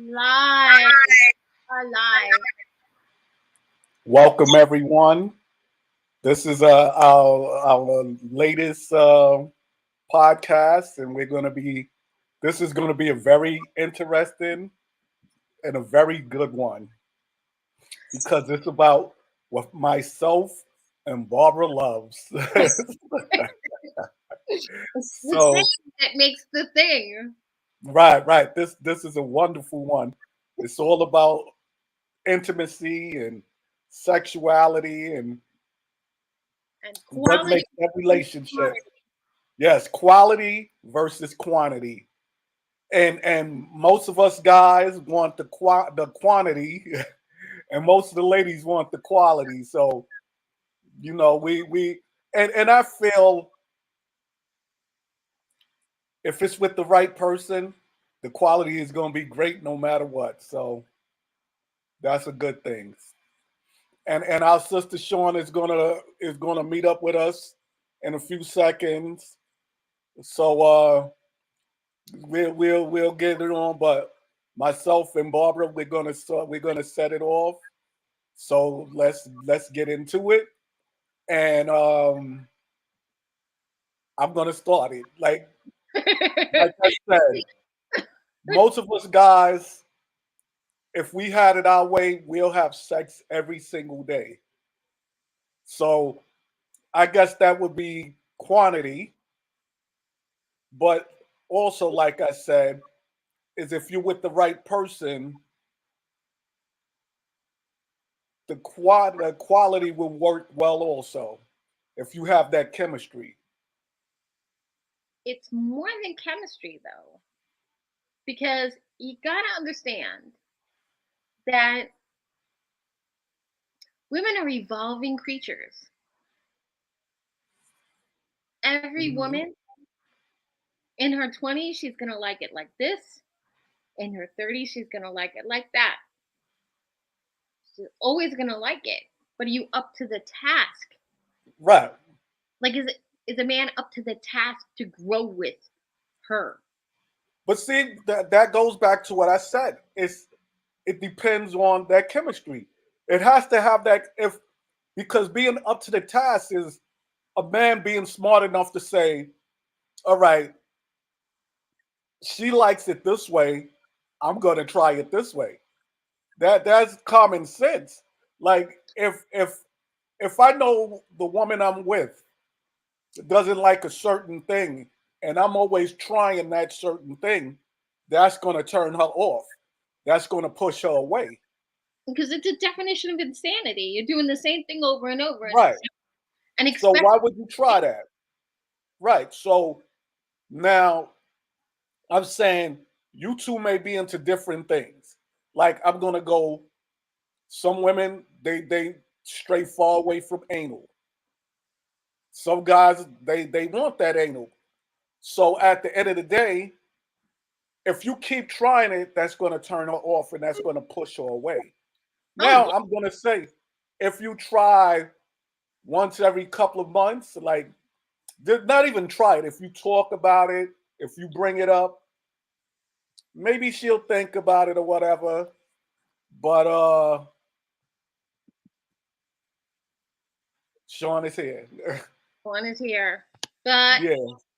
Live. Alive. Welcome, everyone. This is our latest podcast, and this is going to be a very interesting and a very good one because it's about what myself and Barbara loves. It's the So, thing that makes the thing. right. This is a wonderful one. It's all about intimacy and sexuality and And what quality makes that versus relationship. quantity. Yes, quality versus quantity. And most of us guys want the quantity, and most of the ladies want the quality. So we and I feel if it's with the right person, the quality is going to be great no matter what. So that's a good thing. And our sister Sean is gonna meet up with us in a few seconds. So we'll get it on. But myself and Barbara, we're gonna set it off. So let's get into it. And I'm gonna start it. Like I said, most of us guys, if we had it our way, we'll have sex every single day. So I guess that would be quantity, but also, like I said, is if you're with the right person, the quality will work well also if you have that chemistry. It's more than chemistry, though, because you gotta understand that women are evolving creatures. Every Mhm. woman in her 20s, she's gonna like it like this. In her 30s, she's gonna like it like that. She's always gonna like it. But are you up to the task? Right. Like, is a man up to the task to grow with her? But see, that goes back to what I said. It depends on that chemistry. It has to have that if because being up to the task is a man being smart enough to say, all right, she likes it this way, I'm gonna try it this way. That's common sense. Like if I know the woman I'm with doesn't like a certain thing and I'm always trying that certain thing, that's gonna turn her off. That's gonna push her away. Because it's a definition of insanity. You're doing the same thing over and over Right. and So expect. why would you try that? Right. So now I'm saying you two may be into different things. Like I'm gonna go. Some women they stray far away from anal. Some guys they want that anal. So at the end of the day, if you keep trying it, that's going to turn her off and that's going to push her away. Oh Now yeah, I'm going to say, if you try once every couple of months, like not even try it. If you talk about it, if you bring it up, maybe she'll think about it or whatever. But Sean is here. one is here, but Yeah.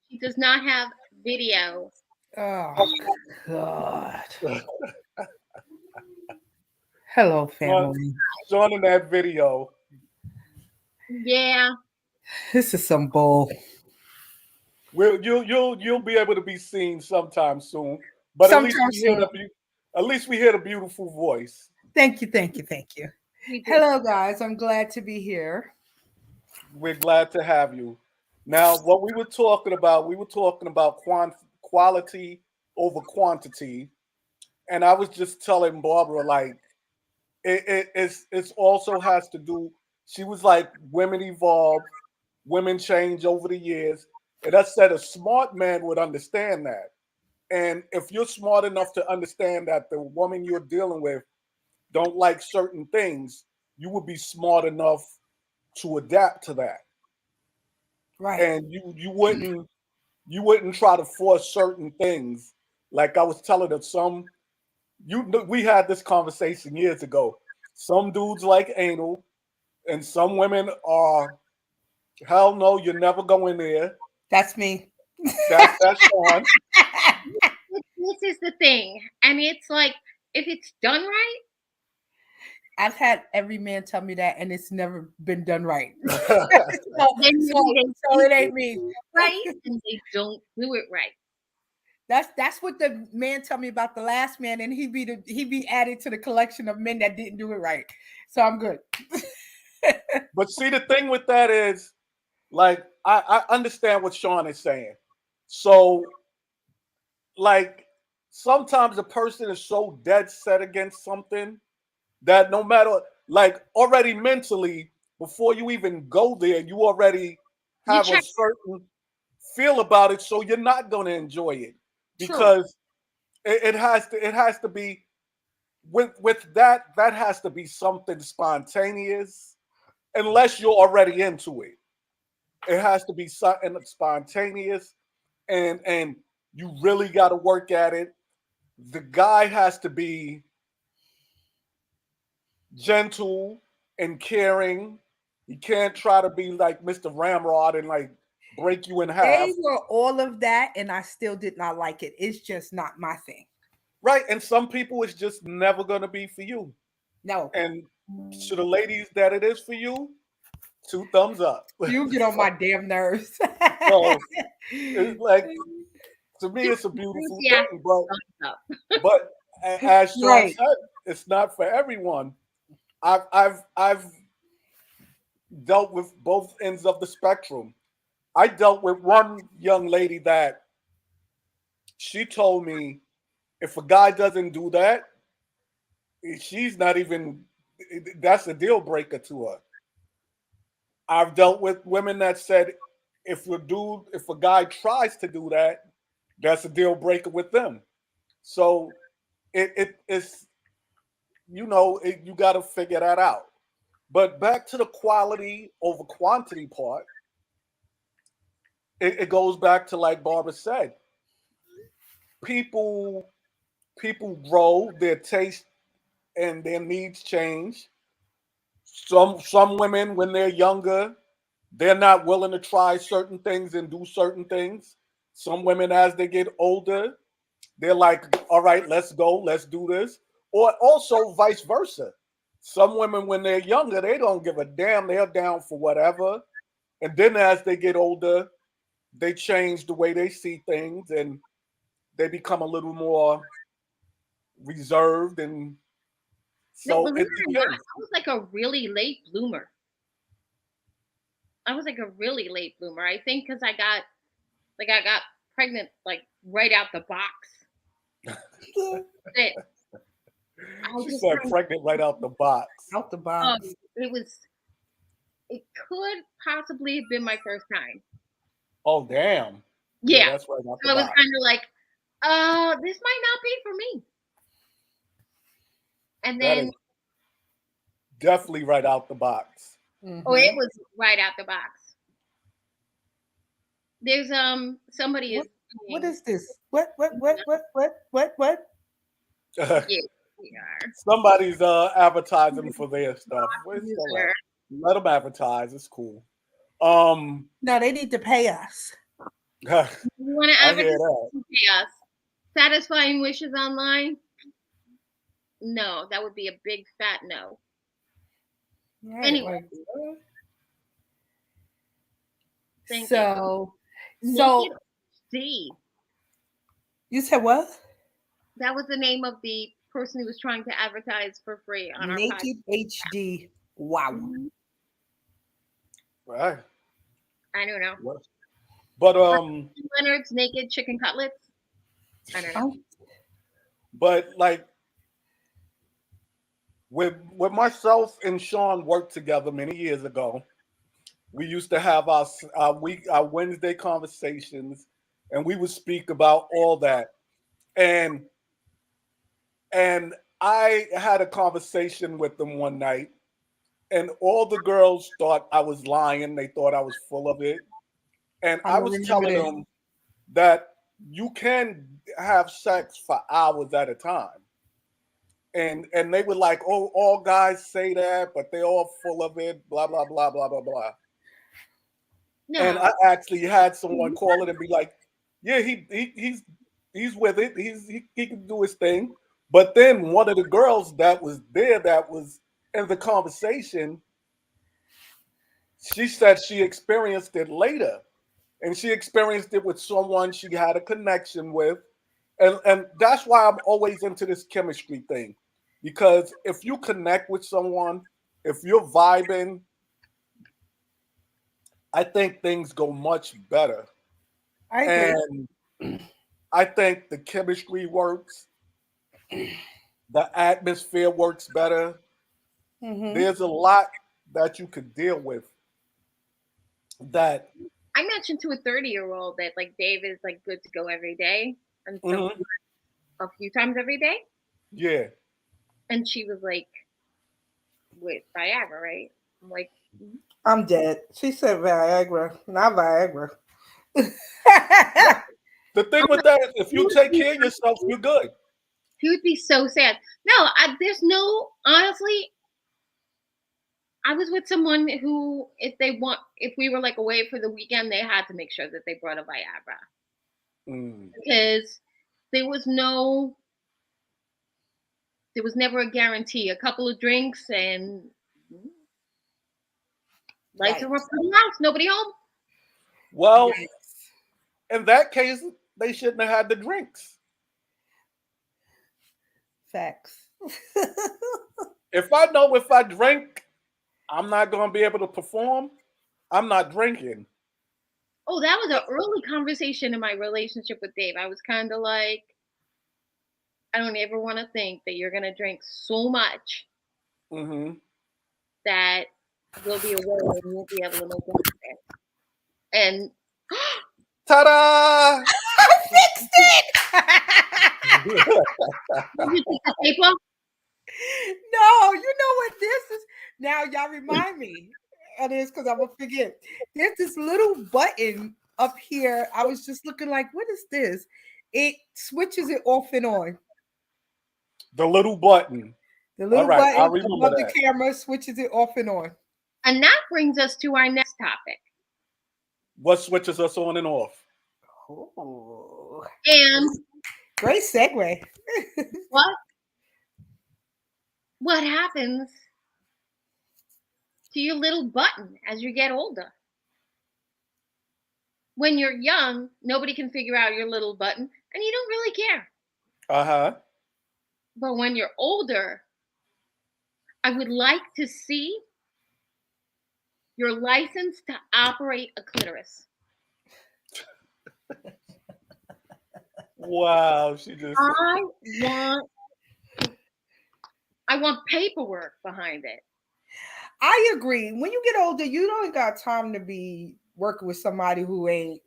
she does not have video. Oh, God. Hello, Sean, family. Sean in that video. Yeah, This is some bull. You'll be able to be seen sometime soon. But Sometime soon. at least we hear the beautiful voice. Thank you. we do. Hello, guys. I'm glad to be here. We're glad to have you. Now, what we were talking about quality over quantity, and I was just telling Barbara like it's also has to do. She was like, women evolve, women change over the years, and I said a smart man would understand that. And if you're smart enough to understand that the woman you're dealing with don't like certain things, you would be smart enough to adapt to that. Right. And you wouldn't try to force certain things. Like I was telling her, some we had this conversation years ago. Some dudes like anal, and some women are hell no, you're never going there. That's me. That's Sean. This is the thing. And it's like, if it's done right, I've had every man tell me that, and it's never been done right. so, then maybe they so it ain't think me. they do it right and they don't do it right. That's what the man told me about the last man, and he be added to the collection of men that didn't do it right. So I'm good. But see, the thing with that is, like, I understand what Sean is saying. So, like, sometimes a person is so dead set against something that no matter, like, already mentally, before you even go there, you already You have a check. certain feel about it, so you're not going to enjoy it True. because it has to be with that has to be something spontaneous unless you're already into it. It has to be something spontaneous, and you really got to work at it. The guy has to be gentle and caring. He can't try to be like Mr. Ramrod and like break you in half. They were all of that, and I still did not like it. It's just not my thing. Right. And some people it's just never gonna be for you. No. And to the ladies that it is for you, two thumbs up. You get on my damn nerves. So it's like to me Super it's a beautiful enthusiastic thing, but thumbs up. as Sean Right. said, it's not for everyone. I've dealt with both ends of the spectrum. I dealt with one young lady that she told me if a guy doesn't do that, she's not even that's a deal breaker to her. I've dealt with women that said if a guy tries to do that, that's a deal breaker with them. So it's you got to figure that out. But back to the quality over quantity part, it goes back to like Barbara said, people people grow, their taste and their needs change. Some women when they're younger, they're not willing to try certain things and do certain things. Some women as they get older, they're like, all right, let's go, let's do this. Or also vice versa. Some women when they're younger, they don't give a damn. They're down for whatever. And then as they get older, they change the way they see things and they become a little more reserved and No, so believe it it or not, depends. I was like a really late bloomer. I was like a really late bloomer. I think because I got pregnant like right out the box. It, I She just said kind of pregnant right out the box. Out the box. it was it could possibly have been my first time. Oh damn. Yeah, Yeah. that's right out the So I was box. kind of like, this might not be for me. And That then is definitely right out the box. it Mhm. was right out the box. There's somebody What is what doing is this? What? yeah, we are. Somebody's advertising for their stuff. Where's still at? User. Let them advertise. It's cool. Um, No, they need to pay us. I You want to hear advertise that. chaos? Satisfying wishes online? No, that would be a big fat no. Right, Anyway, like thank you. so Naked D. you said what? That was the name of the person who was trying to advertise for free on our podcast. Naked HD. Wow. Right. I don't know. But Leonard's naked chicken cutlets. I don't know. Oh, but like with myself and Sean worked together many years ago. We used to have our Wednesday conversations, and we would speak about all that. And and I had a conversation with them one night, and all the girls thought I was lying. They thought I was full of it, and I I don't was remember telling this. them that you can have sex for hours at a time. and they were like, oh, all guys say that, but they're all full of it, blah blah blah blah blah blah. And No. I actually had someone call it and be like, yeah, he's with it. He can do his thing. But then one of the girls that was there that was in the conversation, she said she experienced it later. And she experienced it with someone she had a connection with. And that's why I'm always into this chemistry thing. Because if you connect with someone, if you're vibing, I think things go much better. I agree. And I think the chemistry works, the atmosphere works better. Mm-hmm. There's a lot that you could deal with that. I mentioned to a 30-year-old that like Dave is like good to go every day and some Mhm, a few times every day. yeah. And she was like, with Viagra, right? I'm like, "Mhm." I'm dead. She said Viagra, not Viagra. The thing I'm with like, that is if he you would take be care of yourself, you're good. he would be so sad. No, there's no, honestly, I was with someone who, if we were like away for the weekend, they had to make sure that they brought a Viagra Mm. because there was no, there was never a guarantee. A couple of drinks and lights are Yikes. up in the house, nobody home. Well, Yikes. in that case, they shouldn't have had the drinks. Facts. If I know if I drink, I'm not going to be able to perform, I'm not drinking. Oh, that was an early conversation in my relationship with Dave. I was kind of like, I don't ever want to think that you're gonna drink so much Hmm. that we'll be away and you won't be able to make it happen. And Ta-da! I fixed it. did you take the tape off? No, you know what this is? Now y'all remind me of this because I'm gonna forget. There's this little button up here. I was just looking like, what is this? It switches it off and on. The little button. The All little right, I button remember above the that. camera switches it off and on. And that brings us to our next topic. What switches us on and off? Oh, And great segue. what what happens to your little button as you get older? When you're young, nobody can figure out your little button and you don't really care. Uh-huh. But when you're older, I would like to see your license to operate a clitoris. Wow, she just I want I want paperwork behind it. I agree. When you get older, you don't got time to be working with somebody who ain't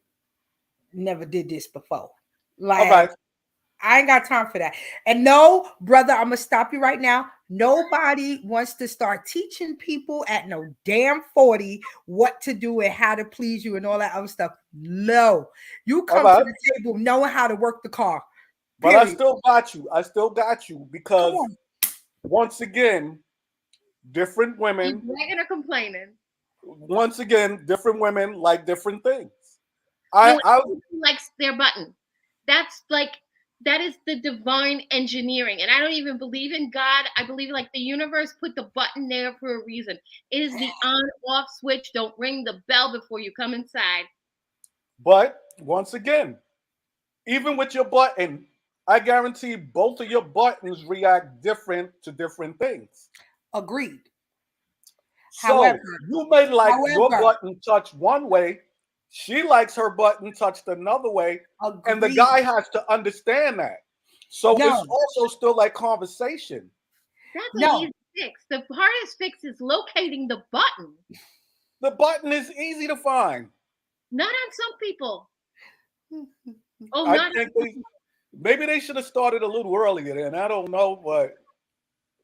never did this before. all Like, right. I ain't got time for that. And no, brother, I'm gonna stop you right now. Nobody wants to start teaching people at no damn 40 what to do and how to please you and all that other stuff. No, you All come to right. the table knowing how to work the car. But I Period. still got you. I still got you Come because on. once again, different You women, bragging or complaining? once again, different women like different things. No, I everybody likes their button. That's like that is the divine engineering. And I don't even believe in God. I believe like the universe put the button there for a reason. It is the on off switch. Don't ring the bell before you come inside. but once again, even with your button, I guarantee both of your buttons react different to different things. Agreed. So However, you may like your however, button touched one way, she likes her button touched another way, and the agreed. guy has to understand that. So it's No, also still like conversation. That's an no. easy fix. The hardest fix is locating the button. The button is easy to find. Not on some people. Oh, I not think they maybe they should have started a little earlier then. I don't know, but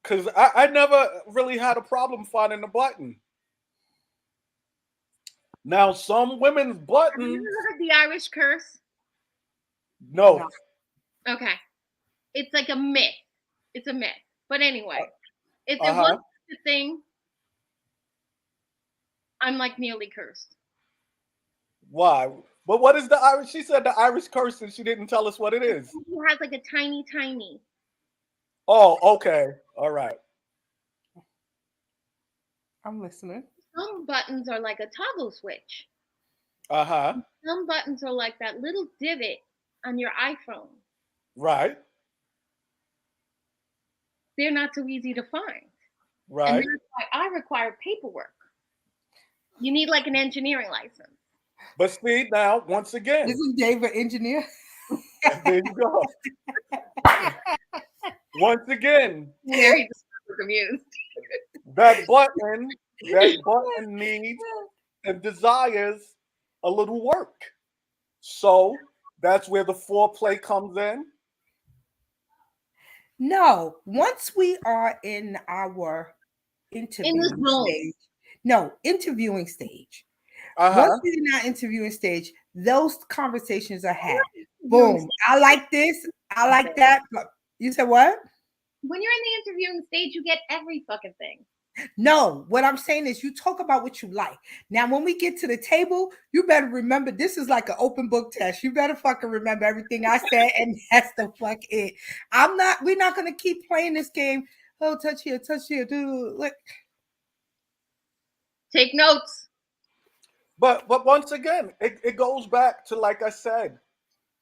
because I never really had a problem finding the button. Now some women's have you buttons, ever heard the Irish curse? No. no. Okay. It's like a myth. It's a myth. But anyway, if it Uh-huh. wasn't the thing, I'm like nearly cursed. Why? But what is the Irish? She said the Irish curse and she didn't tell us what it is. He has like a tiny, tiny. Oh, okay. All right. I'm listening. Some buttons are like a toggle switch. Uh-huh. Some buttons are like that little divot on your iPhone. Right. They're not so easy to find. And Right. that's why I require paperwork. You need like an engineering license. But see now, once again, Isn't Dave an engineer? there you go. Once again, Very confused. that button, that button needs and desires a little work. So that's where the foreplay comes in. No, once we are in our In the interviewing zone. stage, no, interviewing stage. Once Uh-huh. we're in our interviewing stage, those conversations are had. Interviewing Boom. I like this. I like that. You said what? When you're in the interviewing stage, you get every fucking thing. No, what I'm saying is you talk about what you like. Now, when we get to the table, you better remember this is like an open book test. You better fucking remember everything I said, and that's the fuck it. We're not gonna keep playing this game. Oh, touch here, do like Take notes. But once again, it goes back to, like I said,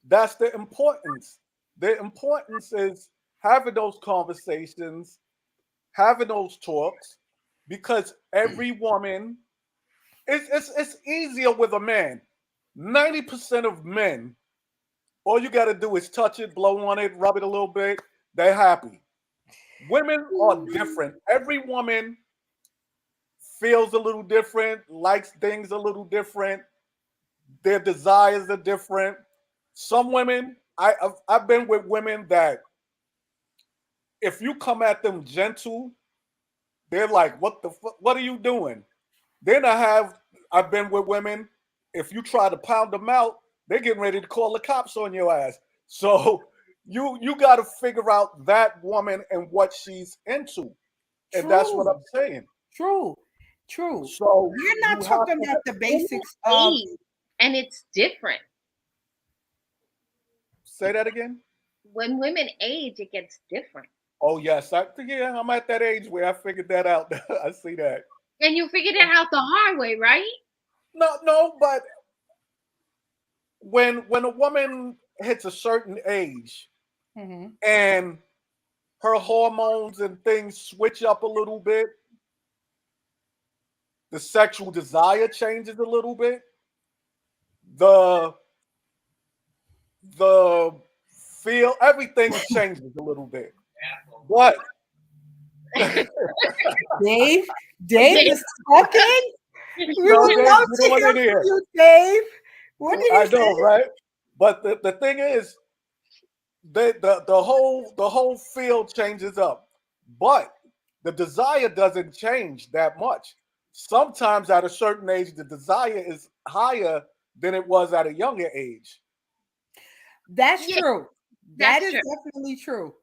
that's the importance. The importance is having those conversations, having those talks, because every woman, it's easier with a man. 90% of men, all you got to do is touch it, blow on it, rub it a little bit, they're happy. Women are different. Every woman feels a little different, likes things a little different, their desires are different. Some women, I've been with women that if you come at them gentle, they're like, "What the fuck? What are you doing?" Then I've been with women. If you try to pound them out, they're getting ready to call the cops on your ass. So you got to figure out that woman and what she's into, and that's what true, I'm saying. true. So We're you not have talking to about the Women basics of age, and it's different. say that again. When women age, it gets different. Oh yes, I'm at that age where I figured that out. I see that. And you figured it out the hard way, right? No, but when a woman hits a certain age Mhm. and her hormones and things switch up a little bit, the sexual desire changes a little bit, the the feel everything changes a little bit. But Dave. Dave is talking. We no, would Dave, love you to don't want hear to from hear. you, Dave. What did he I say? know, right? But the thing is, the whole field changes up, but the desire doesn't change that much. Sometimes at a certain age, the desire is higher than it was at a younger age. That's Yeah, true. That that's is true. definitely true.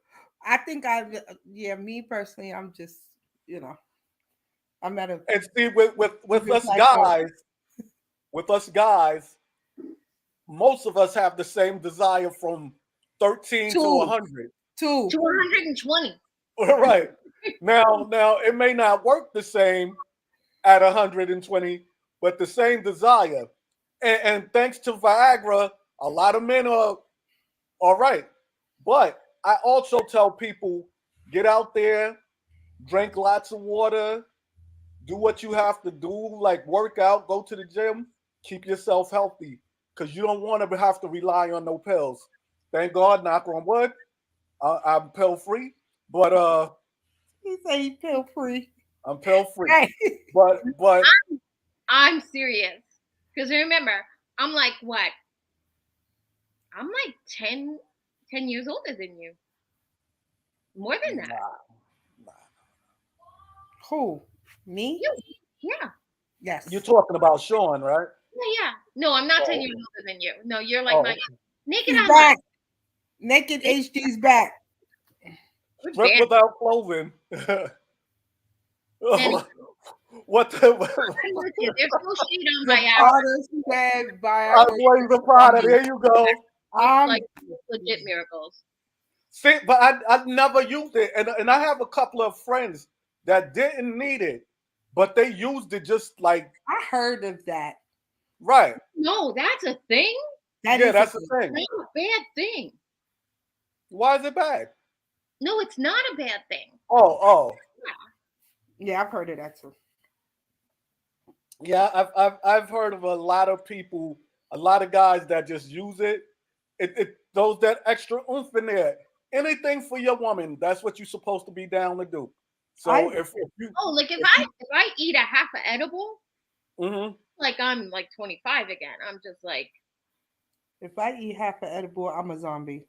I think yeah, me personally, I'm just, you know, I'm at a And see, with even us plateau. guys, with us guys, most of us have the same desire from 13 to Two, 100. two. 220. All right. Now it may not work the same at 120, but the same desire. And thanks to Viagra, a lot of men are all right. But I also tell people get out there, drink lots of water, do what you have to do, like work out, go to the gym, keep yourself healthy because you don't want to have to rely on no pills. Thank God, knock on wood, I'm pill free, but He said he feel free. I'm pill free. Hey, But I'm serious. Because remember, I'm like, what? I'm like 10 years older than you. More than that. nah, who? Me? You, yeah. you're Yes. talking about Sean, right? Yeah. No, I'm not 10 Oh, years older than you. No, you're like my oh, naked He's online. back. Naked HD's back. We're Strip bad. without clothing. And What the? I'm with you. There's no shade on Viagra. Zapata said I Viagra blame the on product. me. There you go. Looks like I'm legit miracles. See, but I never used it, and I have a couple of friends that didn't need it, but they used it just like I heard of that. right. No, that's a thing. That Yeah, is a that's the thing. thing. Not a bad thing. Why is it bad? No, it's not a bad thing. Oh, Yeah, I've heard of that too. yeah. I've heard of a lot of people, a lot of guys that just use it. It those that extra oomph in there. Anything for your woman. That's what you're supposed to be down to do. So I if you Oh, like if if I you if I eat a half a edible, mhm. like I'm like 25 again. I'm just like, if I eat half an edible, I'm a zombie.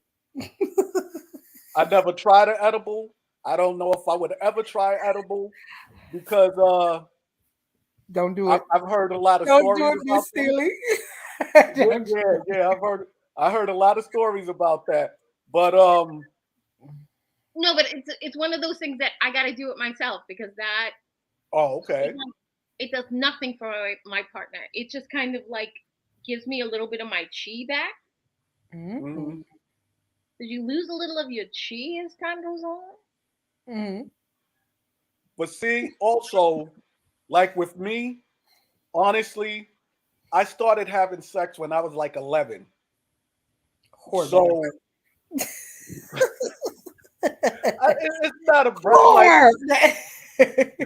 I never tried an edible. I don't know if I would ever try edible because Don't do it. I've heard a lot of Don't do stories it, about Miss them. Steely. Yeah, Don't yeah, do it. yeah. I heard a lot of stories about that. But no, but it's one of those things that I got to do it myself because that oh it, okay. it does nothing for my partner. It just kind of like gives me a little bit of my chi back. Hmm. Mhm. Did you lose a little of your chi as time goes on? Mhm. But see, also like with me, honestly, I started having sex when I was like 11. Whore So it's not a like, Whore.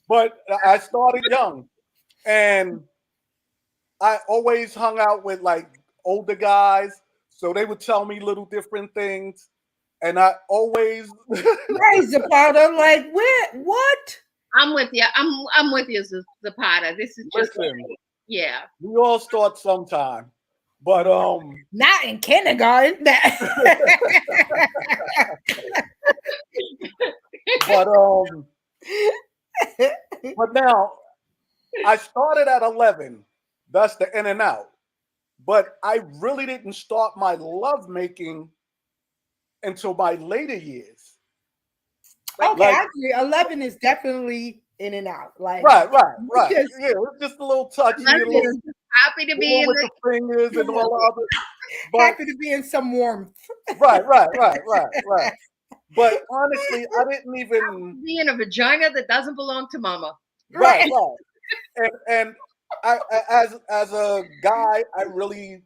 but I started young, and I always hung out with like older guys, so they would tell me little different things, and I always Right, Zapata. Like, where? What? I'm with you. I'm with you, Zapata. This is just listen. like, yeah. We all start sometime, but Not in kindergarten. but um, but now I started at 11. That's the in and out. But I really didn't start my love making until my later years. Like Okay, Like I agree. 11 is definitely in and out. Like, you right. just, Yeah, it's just a little touchy, I'm a just little happy to the be one in with the. the fingers and all the other. But happy to be in some warmth. right. But honestly, I didn't even Be in a vagina that doesn't belong to mama. Right. right. And as a guy, I really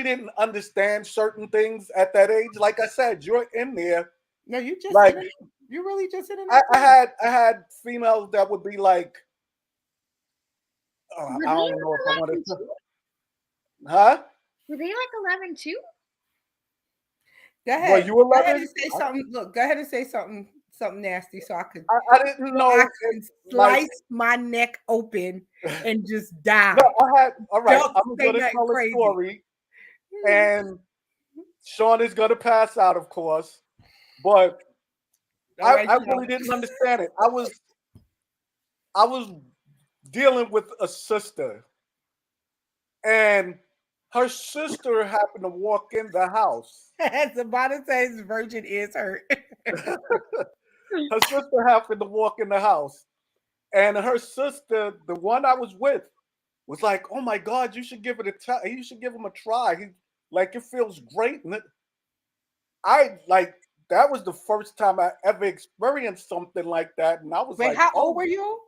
didn't understand certain things at that age. Like I said, you're in there. No, you just Like in it. You really just in and out too. I had females that would be like, Were I they don't know if I like want 11 to, too? huh? Were they like 11 too? Go Were ahead. you Go ahead and 11? say something. Look, go ahead and say something nasty I didn't so I know if can like slice my neck open and just die. no. I had all right. Don't I'm say gonna nothing tell a crazy. story, and Sean is gonna pass out, of course. But All right, I Sean. really didn't understand it. I was dealing with a sister, and her sister happened to walk in the house. As the bottom says, virgin is hurt. Her sister happened to walk in the house, and her sister, the one I was with, was like, "Oh my God, you should give it a try. You should give him a try. He like it feels great." And I like that was the first time I ever experienced something like that, and I was Wait, like, how old "Oh," were you?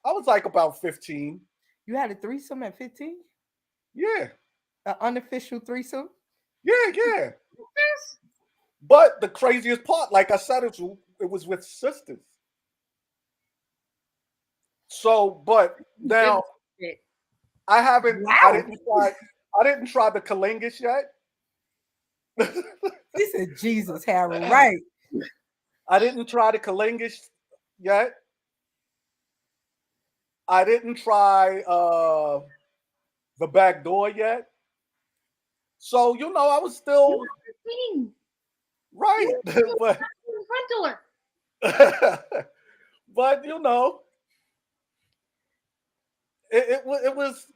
I was like about 15. You had a threesome at 15? Yeah, An unofficial threesome? yeah. But the craziest part, like I said, it was with sisters. So, but Good now shit. Wow. I didn't try the Kalingas yet. He said, Jesus, Harold, right. I didn't try the Kalingas yet. I didn't try the back door yet. So, I was You still were 15. You right. were still but stuck in the front door. but it was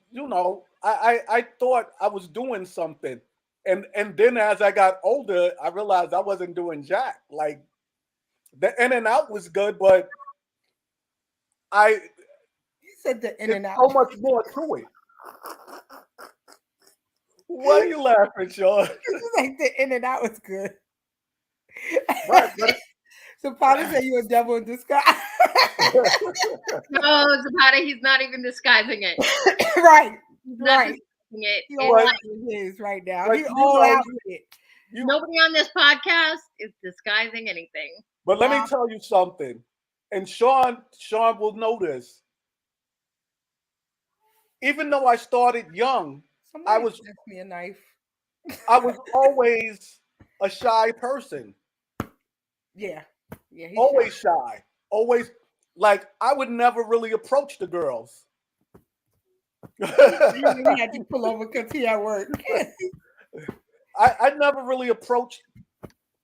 I thought I was doing something. and then as I got older, I realized I wasn't doing jack. Like the in and out was good, but I You said the in it's and out. so much more to it. Why are you laughing, Sean? Like the in and out was good. Right, but So Potter said you a devil in disguise. No, Zapata, he's not even disguising it. Right, He's not right. disguising it. He It's all but out like with his right now. but He you all know out with it. you. nobody on this podcast is disguising anything. But let me Wow. tell you something, and Sean will know this. Even though I started young, I Somebody was passed me a knife. I was always a shy person. Yeah. Yeah, he's shy. Always shy. Always like I would never really approach the girls. He really had to pull over because he at work. I never really approached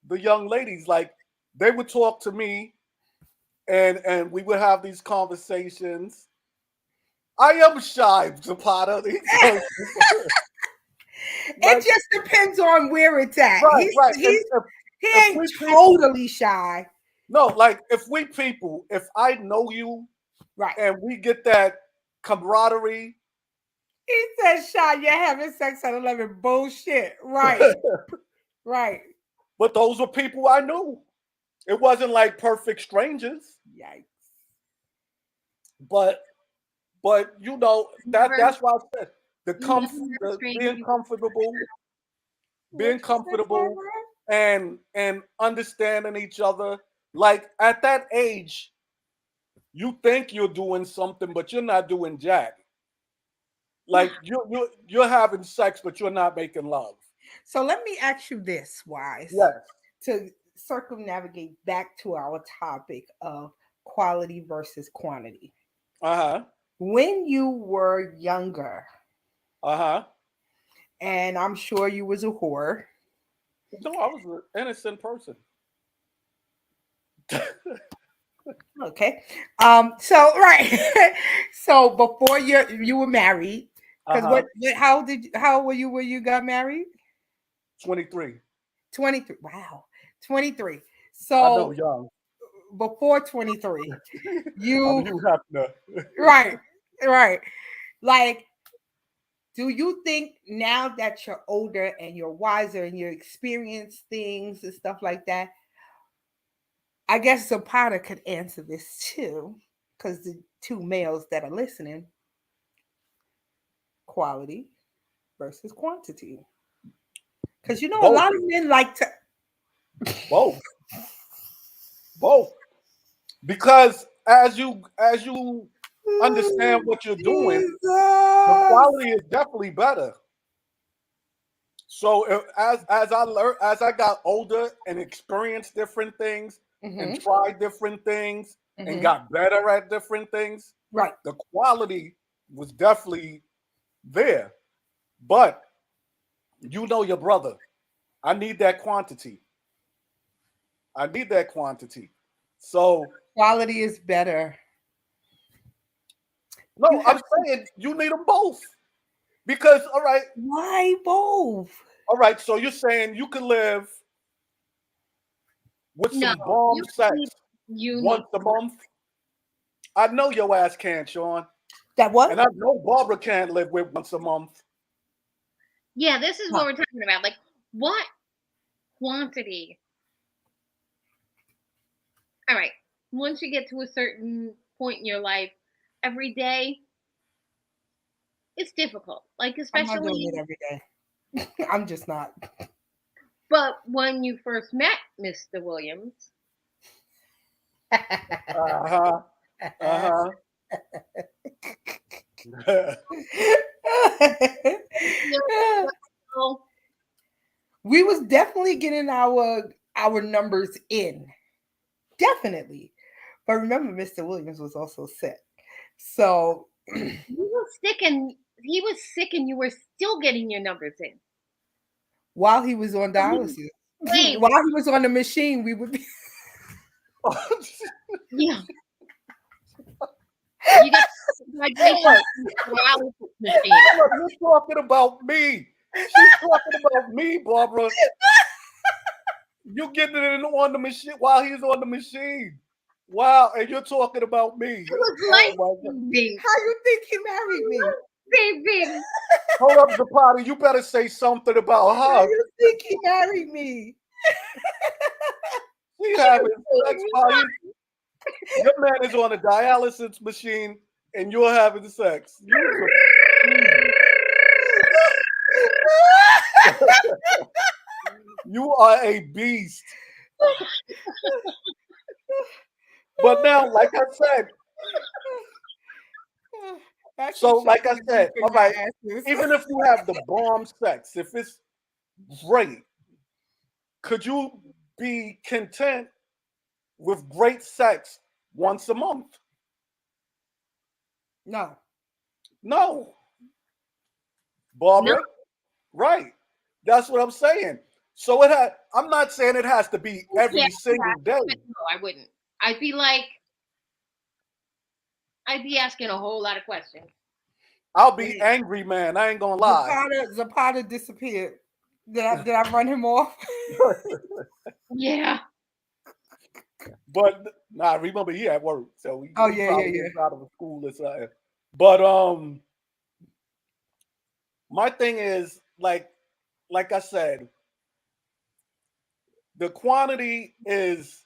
the young ladies. Like they would talk to me and we would have these conversations. I am shy, Zapata. It like just depends on where it's at. right, right. And He if ain't we people totally shy. no, like if we people, if I know you Right. and we get that camaraderie, He said shy, you're having sex at 11. Bullshit. Right. Right. but those were people I knew. It wasn't like perfect strangers, Yikes. but you know Never, that's why I said you never heard the strange people. being What you say, comfortable Sarah? and understanding each other. Like at that age, you think you're doing something, but you're not doing jack. Yeah. Like you're having sex, but you're not making love. So let me ask you this, Wise, Yes. to circumnavigate back to our topic of quality versus quantity. Uh-huh. When you were younger, Uh-huh. and I'm sure you was a whore. No, I was an innocent person. Okay. So right. So before you were married, because Uh-huh. how old were you when you got married? 23. 23. Wow. 23. I know So young. before 23, I mean you you have to right, right. Like, do you think now that you're older and you're wiser and you experience things and stuff like that? I guess Zapata could answer this too, because the two males that are listening, quality versus quantity. Because you know, a both. lot of men like to. Both. Both. Because as you understand Ooh, what you're doing, the Jesus. quality is definitely better. So as I got older and experienced different things and Mm-hmm, tried different things and mm-hmm. got better at different things, Right. the quality was definitely there. But you know your brother. I need that quantity. I need that quantity. So Quality is better. You no, have I'm saying you need them both. Because why both? all right, so you're saying you can live with No, some bomb you sex need you need once a month. I know your ass can't, Sean. That what? And I know Barbara can't live with once a month. Yeah, this is Huh. what we're talking about. Like, what quantity? All right. Once you get to a certain point in your life, every day it's difficult. Like, I'm not doing especially, it every day. I'm just not. but when you first met Mr. Williams, Uh-huh. Uh-huh. you know, We was definitely getting our numbers in. Definitely. But remember, Mr. Williams was also sick. So he was sick and you were still getting your numbers in. while he was on So he was dialysis, playing. while he was on the machine, we would be. Yeah, you got hydration Hold paralysis machine. you're talking about me. She's talking about me, Barbara. You getting it on the machine while he's on the machine. Wow, and you're talking about me. It was Oh like my God. baby, How you think he married me? baby. Hold up, Zapata. You better say something about How her. you think he married me? She She was having sex saying while your man is on a dialysis machine and you're having sex. You are a beast. But now, like I said, That so should show like I you said, all beating right, our asses. even if you have the bomb sex, if it's great, could you be content with great sex once a month? No. No, no. Barbara. Right. That's what I'm saying. So I'm not saying it has to be Yeah, every single day. but no, I wouldn't. I'd be like, I'd be asking a whole lot of questions. I'll be Wait, angry, man. I ain't gonna lie. Zapata disappeared. Did I run him off? Yeah. But nah, remember he at work, so Oh he yeah, yeah, probably yeah. is out of the school or something. But my thing is like I said, the quantity is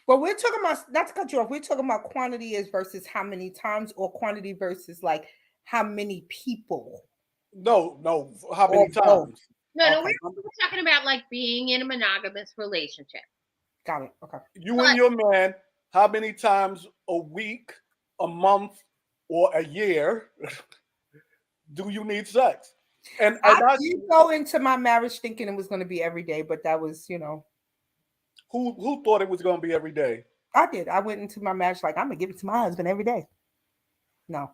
But we're talking about, not to cut you off, we're talking about quantity is versus how many times, or quantity versus like how many people, no. How or many both. times? No, no, Okay, we're talking about like being in a monogamous relationship. got it. Okay. You and But your man, how many times a week, a month, or a year do you need sex? I And I did go into my marriage thinking it was going to be every day, but that was, who thought it was gonna be every day? I did. I went into my marriage like I'm gonna give it to my husband every day. No.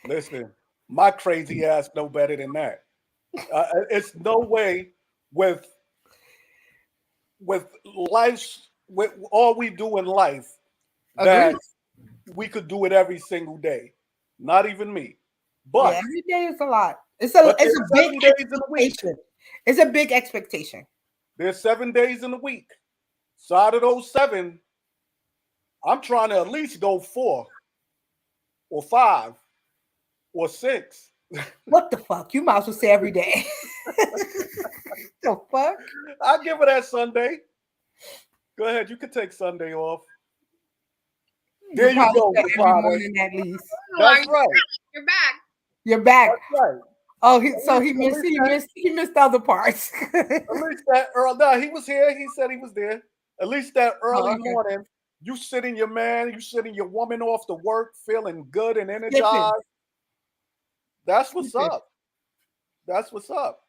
Listen, my crazy ass know better than that. It's no way with with life with all we do in life Agreed. that we could do it every single day. Not even me. Yeah, But every day is a lot. It's a but it's there's a big 7 days in a week. expectation. It's a big expectation. There's 7 days in a week. So out of those seven, I'm trying to at least go 4 or 5 or 6. What the fuck? You might as well say every day. The fuck? I'll give her that Sunday. Go ahead, you can take Sunday off. You There you probably go, say every Zapata. morning at least. That's right. you're back. You're back. That's right. Oh, At least that, he missed the other parts. at least that early. No, he was here. He said he was there. At least that Oh, early okay. morning, you sitting your man, you sitting your woman off to work, feeling good and Skipping. energized. That's what's Skipping. up. That's what's up.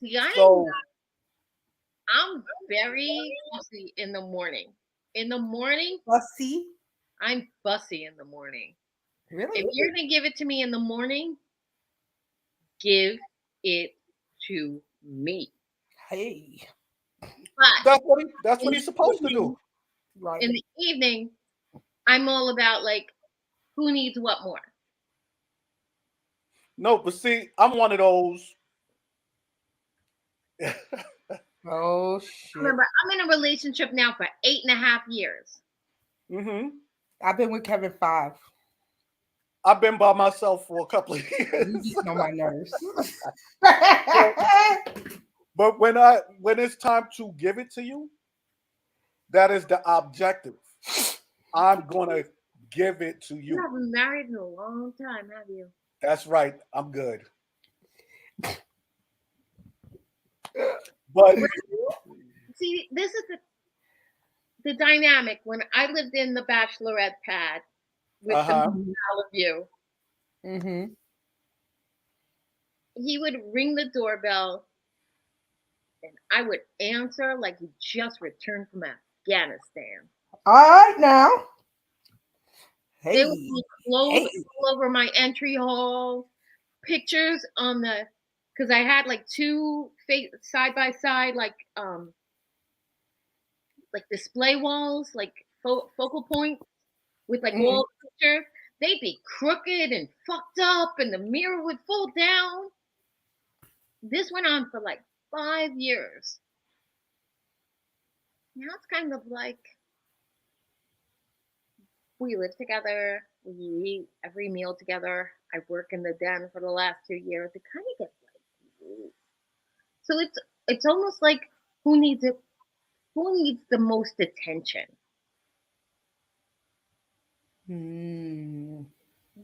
See, So I'm very fussy in the morning. In the morning, Fussy? I'm fussy in the morning. Really? If you're gonna give it to me in the morning, give it to me. Hey. But that's in what the he's supposed to evening, do. Right. in the evening, I'm all about like who needs what more. No, but see, I'm one of those. Oh shit. Remember, I'm in a relationship now for 8.5 years. hmm I've been with Kevin 5. I've been by myself for a couple of You years. getting on my nerves. but, but when it's time to give it to you, that is the objective. I'm gonna give it to You you. haven't married in a long time, have you? That's right. I'm good. But See, this is the dynamic. When I lived in the bachelorette pad with the uh-huh. all of you, Mm-hmm. he would ring the doorbell and I would answer like he just returned from Afghanistan. All right now. There would Hey. be clothes Hey. all over my entry hall, pictures on the, because I had like two side by side, like display walls, like focal points with like Mm-hmm. all the pictures. they'd be crooked and fucked up, and the mirror would fall down. This went on for like 5 years. Now it's kind of like we live together, we eat every meal together. I work in the den for the last 2 years. It kind of gets like, so it's almost like who needs it? Who needs the most attention? Hmm.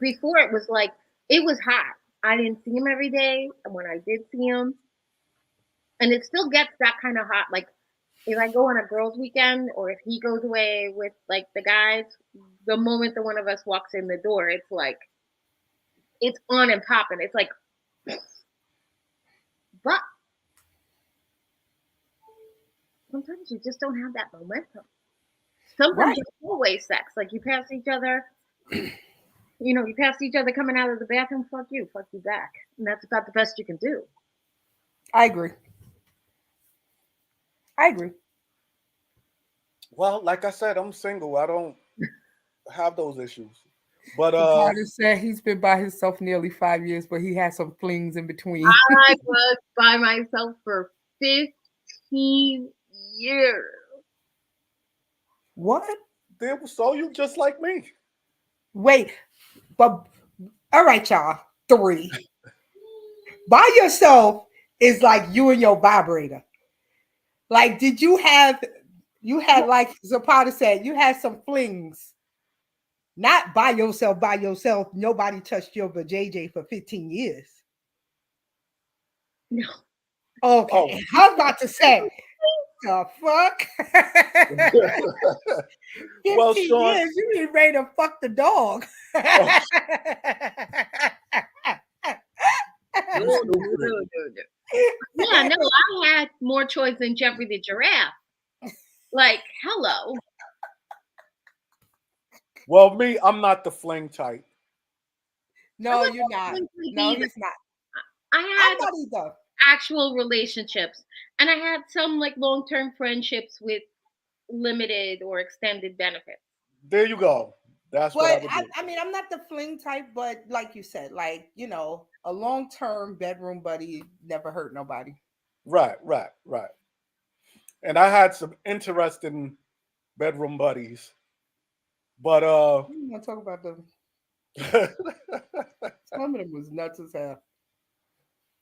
Before it was like it was hot. I didn't see him every day, and when I did see him, and it still gets that kind of hot. Like if I go on a girls' weekend, or if he goes away with like the guys, the moment the one of us walks in the door, it's like it's on and popping. It's like, but sometimes you just don't have that momentum. Sometimes Right. it's always sex. Like you pass each other, you pass each other coming out of the bathroom. Fuck you back, and that's about the best you can do. I agree. I agree. Well, like I said, I'm single. I don't have those issues. But The partner said he's been by himself nearly 5 years, but he had some flings in between. I was by myself for 15 years. What? so you just like me. Wait, but all right, y'all. Three. By yourself is like you and your vibrator. Like, did you had like Zapata said, you had some flings. Not by yourself. Nobody touched your JJ for 15 years. No. Okay. Oh. I was about to say, the fuck? Well, 15 Sean. years, you ain't ready to fuck the dog. Oh, No, you no, stupid. no, no, no. Yeah, no, I had more choice than Jeffrey the giraffe. Like, hello. Well, me, I'm not the fling type. I No, wasn't you're not. going No, either. he's not. I I'm had not either. actual relationships, and I had some like long-term friendships with limited or extended benefits. There you go. That's what I But would I, do. I mean, I'm not the fling type, but like you said, like, a long term bedroom buddy never hurt nobody. Right, right, right. And I had some interesting bedroom buddies, but I don't want to talk about them. Some of them was nuts as hell.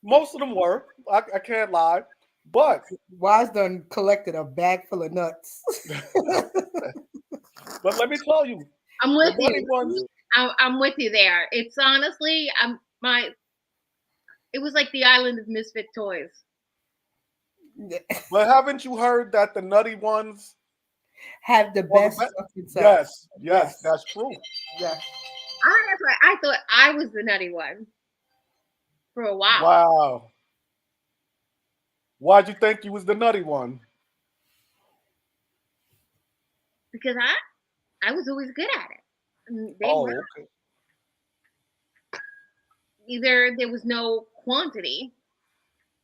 most of them were. I can't lie, but Wise done collected a bag full of nuts. but let me tell you, I'm the with nutty you. ones. I'm with you there. It's honestly, It was like the island of misfit toys. But haven't you heard that the nutty ones Have the are the best best? fucking sex. Yes, yes, Yes. that's true. Yes. I thought I was the nutty one for a while Wow. Why'd you think you was the nutty one? because I was always good at it. And they were Oh, okay. either there was no quantity,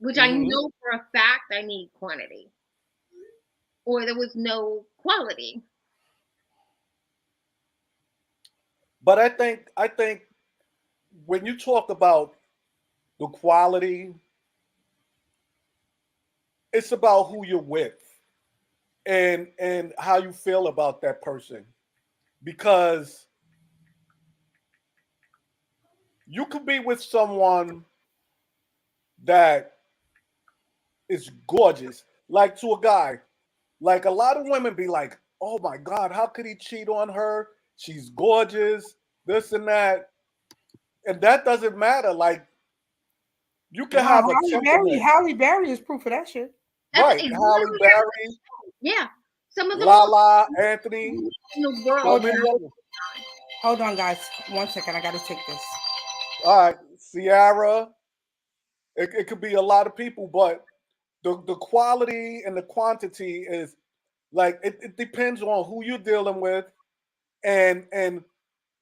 which I Hmm. know for a fact I need quantity, or there was no quality. But I think when you talk about the quality, it's about who you're with and how you feel about that person. Because you could be with someone that is gorgeous, like to a guy. Like a lot of women be like, "Oh my God, how could he cheat on her? She's gorgeous, this and that." And that doesn't matter. Like you can Wow, have a temperament, Halle Berry is proof of that shit. That's right? Halle literally Berry, yeah. Some of the most Lala, Anthony, in the so world. many others. Hold on, guys. 1 second. I gotta take this. All right, Ciara. It could be a lot of people, but the quality and the quantity is like it depends on who you're dealing with and and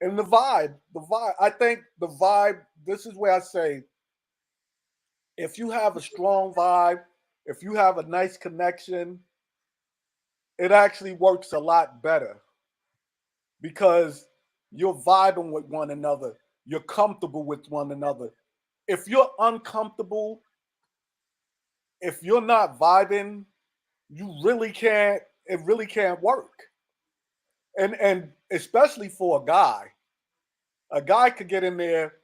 the vibe. The vibe. I think the vibe. This is where I say, if you have a strong vibe, if you have a nice connection, it actually works a lot better because you're vibing with one another, you're comfortable with one another. If you're uncomfortable, if you're not vibing, you really can't. It really can't work. And especially for a guy could get in there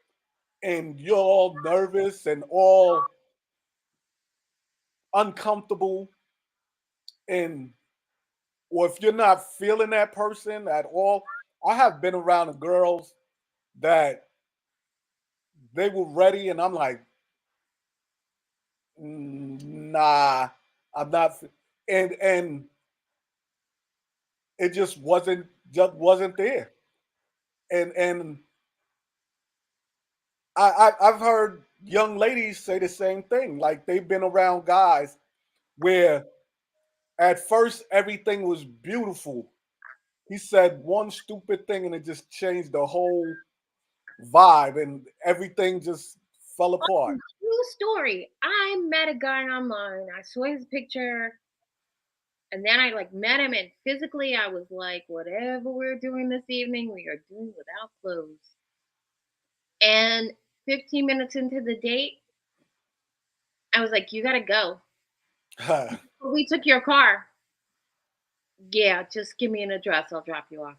and you're all nervous and all uncomfortable, and or if you're not feeling that person at all. I have been around girls that they were ready, and I'm like, nah, I'm not. And it just wasn't there. And I've heard young ladies say the same thing. Like they've been around guys where at first everything was beautiful. He said one stupid thing and it just changed the whole vibe, and everything just fell apart. True story. I met a guy online. I saw his picture, and then I like met him, and physically, I was like, whatever we're doing this evening, we are doing without clothes. And 15 minutes into the date, I was like, you gotta go. We took your car. Yeah, just give me an address. I'll drop you off.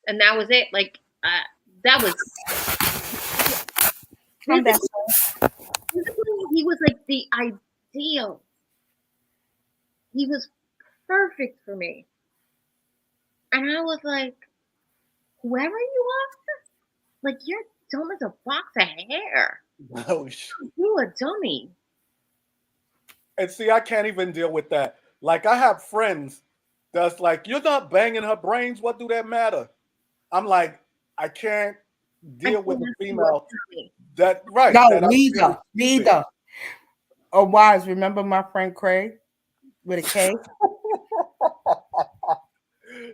And that was it. Like, that was Calm down. physically, physically, he was like the ideal. He was perfect for me. And I was like, whoever you are, like, you're dumb as a box of hair. Oh, You a dummy. and see, I can't even deal with that. Like I have friends that's like, you're not banging her brains. What do that matter? I'm like, I can't I deal feel with a like you a female dummy. that right No, that I feel is neither. stupid. Neither. Oh, wise. Remember my friend Craig with a K?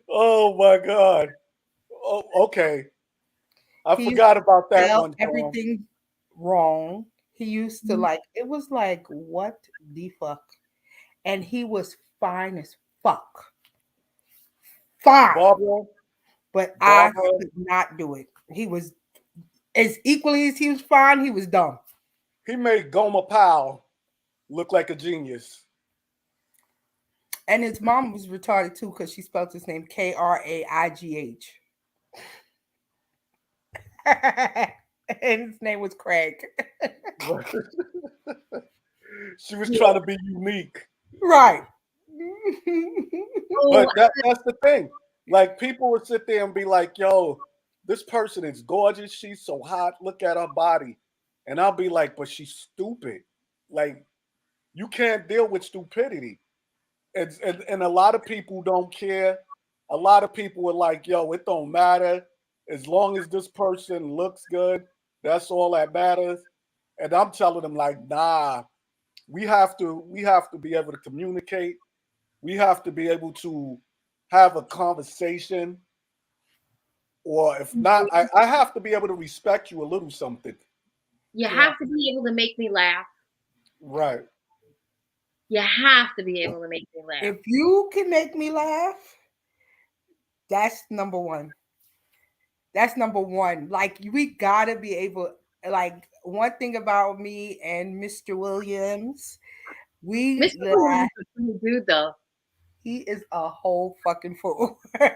Oh my god. Oh, okay. I He used to forgot about that spell one, Tom. everything wrong. He used to Mhm. like, it was like, what the fuck? And he was fine as fuck. Fine. Barbara, But I Barbara, could not do it. He was as equally as he was fine, he was dumb. he made Goma Powell look like a genius. And his mom was retarded too because she spelled his name Kraigh. And his name was Craig. She was Yeah. trying to be unique. Right. Oh, But that's the thing. Like people would sit there and be like, yo, this person is gorgeous. She's so hot. Look at her body. And I'll be like, but she's stupid. Like, you can't deal with stupidity. And a lot of people don't care. A lot of people are like, yo, it don't matter. As long as this person looks good, that's all that matters. And I'm telling them, like, nah, we have to be able to communicate. We have to be able to have a conversation, or if not, I have to be able to respect you a little something. you Yeah. have to be able to make me laugh. Right. You have to be able to make me laugh. If you can make me laugh, that's number one. That's number one. Like we gotta be able. Like one thing about me and Mr. Williams, we Mr. laugh. Williams is a funny dude, though. He is a whole fucking fool. like,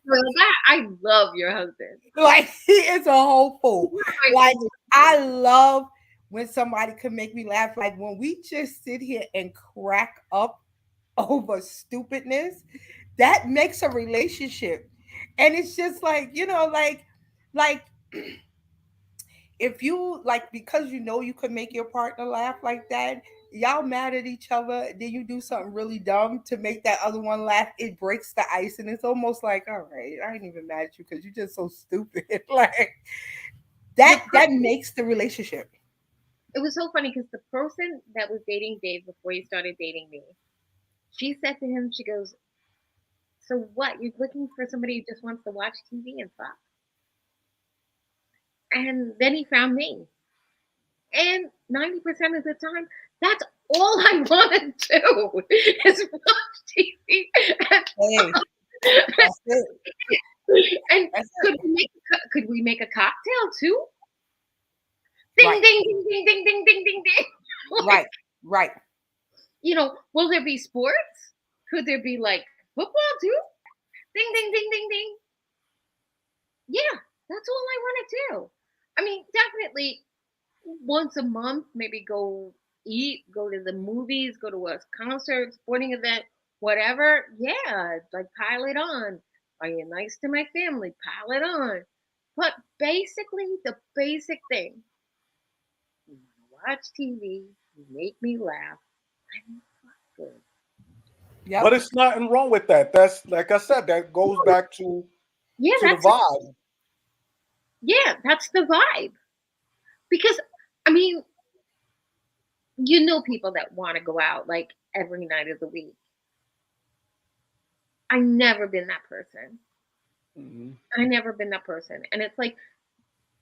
Well, that I love your husband. like he is a whole fool. You're my Like only I son. love when somebody can make me laugh. Like when we just sit here and crack up over stupidness, that makes a relationship. And it's just like, like if you like because you know you could make your partner laugh like that, y'all mad at each other, then you do something really dumb to make that other one laugh, it breaks the ice and it's almost like, all right, I ain't even mad at you because you're just so stupid. Like The that person, makes the relationship. it was so funny because the person that was dating Dave before he started dating me, she said to him, she goes, "So what? You're looking for somebody who just wants to watch TV and fuck?" And then he found me. And 90% of the time, that's all I want to do is watch TV and Hey, fuck. That's it. And That's could it. we make could we make a cocktail too? Ding Right. ding ding ding ding ding ding ding ding. Like, Right. Right. will there be sports? Could there be like football too? Ding ding ding ding ding. Yeah, that's all I want to do. I mean, definitely once a month, maybe go eat, go to the movies, go to a concert, sporting event, whatever. Yeah, like pile it on. Are you nice to my family? Pile it on. But basically, the basic thing, you watch TV, you make me laugh, I'm good. But Yep. it's nothing wrong with that. That's like I said, that goes back Yeah, to the vibe. that's the vibe. Because I mean, people that want to go out like every night of the week. I never been that person. Mhm. I never been that person. And it's like,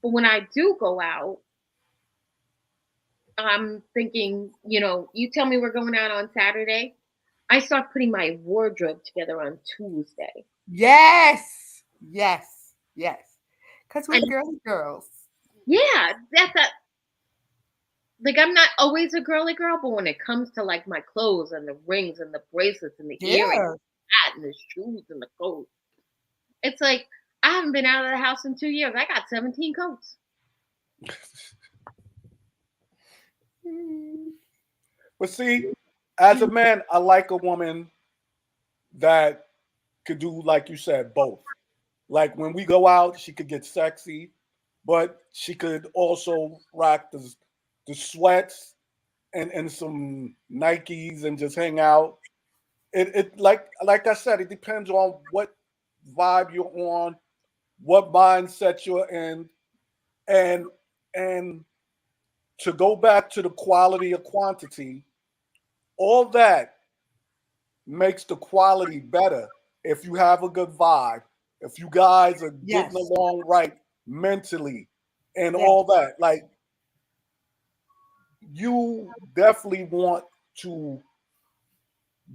but when I do go out, I'm thinking, you tell me we're going out on Saturday. I start putting my wardrobe together on Tuesday. Yes. Yes. Yes. Because we're And girly girls. yeah, that's that. Like, I'm not always a girly girl, but when it comes to like my clothes and the rings and the bracelets and the earrings, Yeah. hat and the shoes and the coat, it's like I haven't been out of the house in 2 years. I got 17 coats. Mm. But see, as a man, I like a woman that could do, like you said, both. Like when we go out, she could get sexy, but she could also rock the sweats and some Nikes and just hang out. It like I said, it depends on what vibe you're on, what mindset you're in, and and to go back to the quality of quantity, all that makes the quality better if you have a good vibe, if you guys are getting Yes. along right mentally and Yes. all that. Like you definitely want to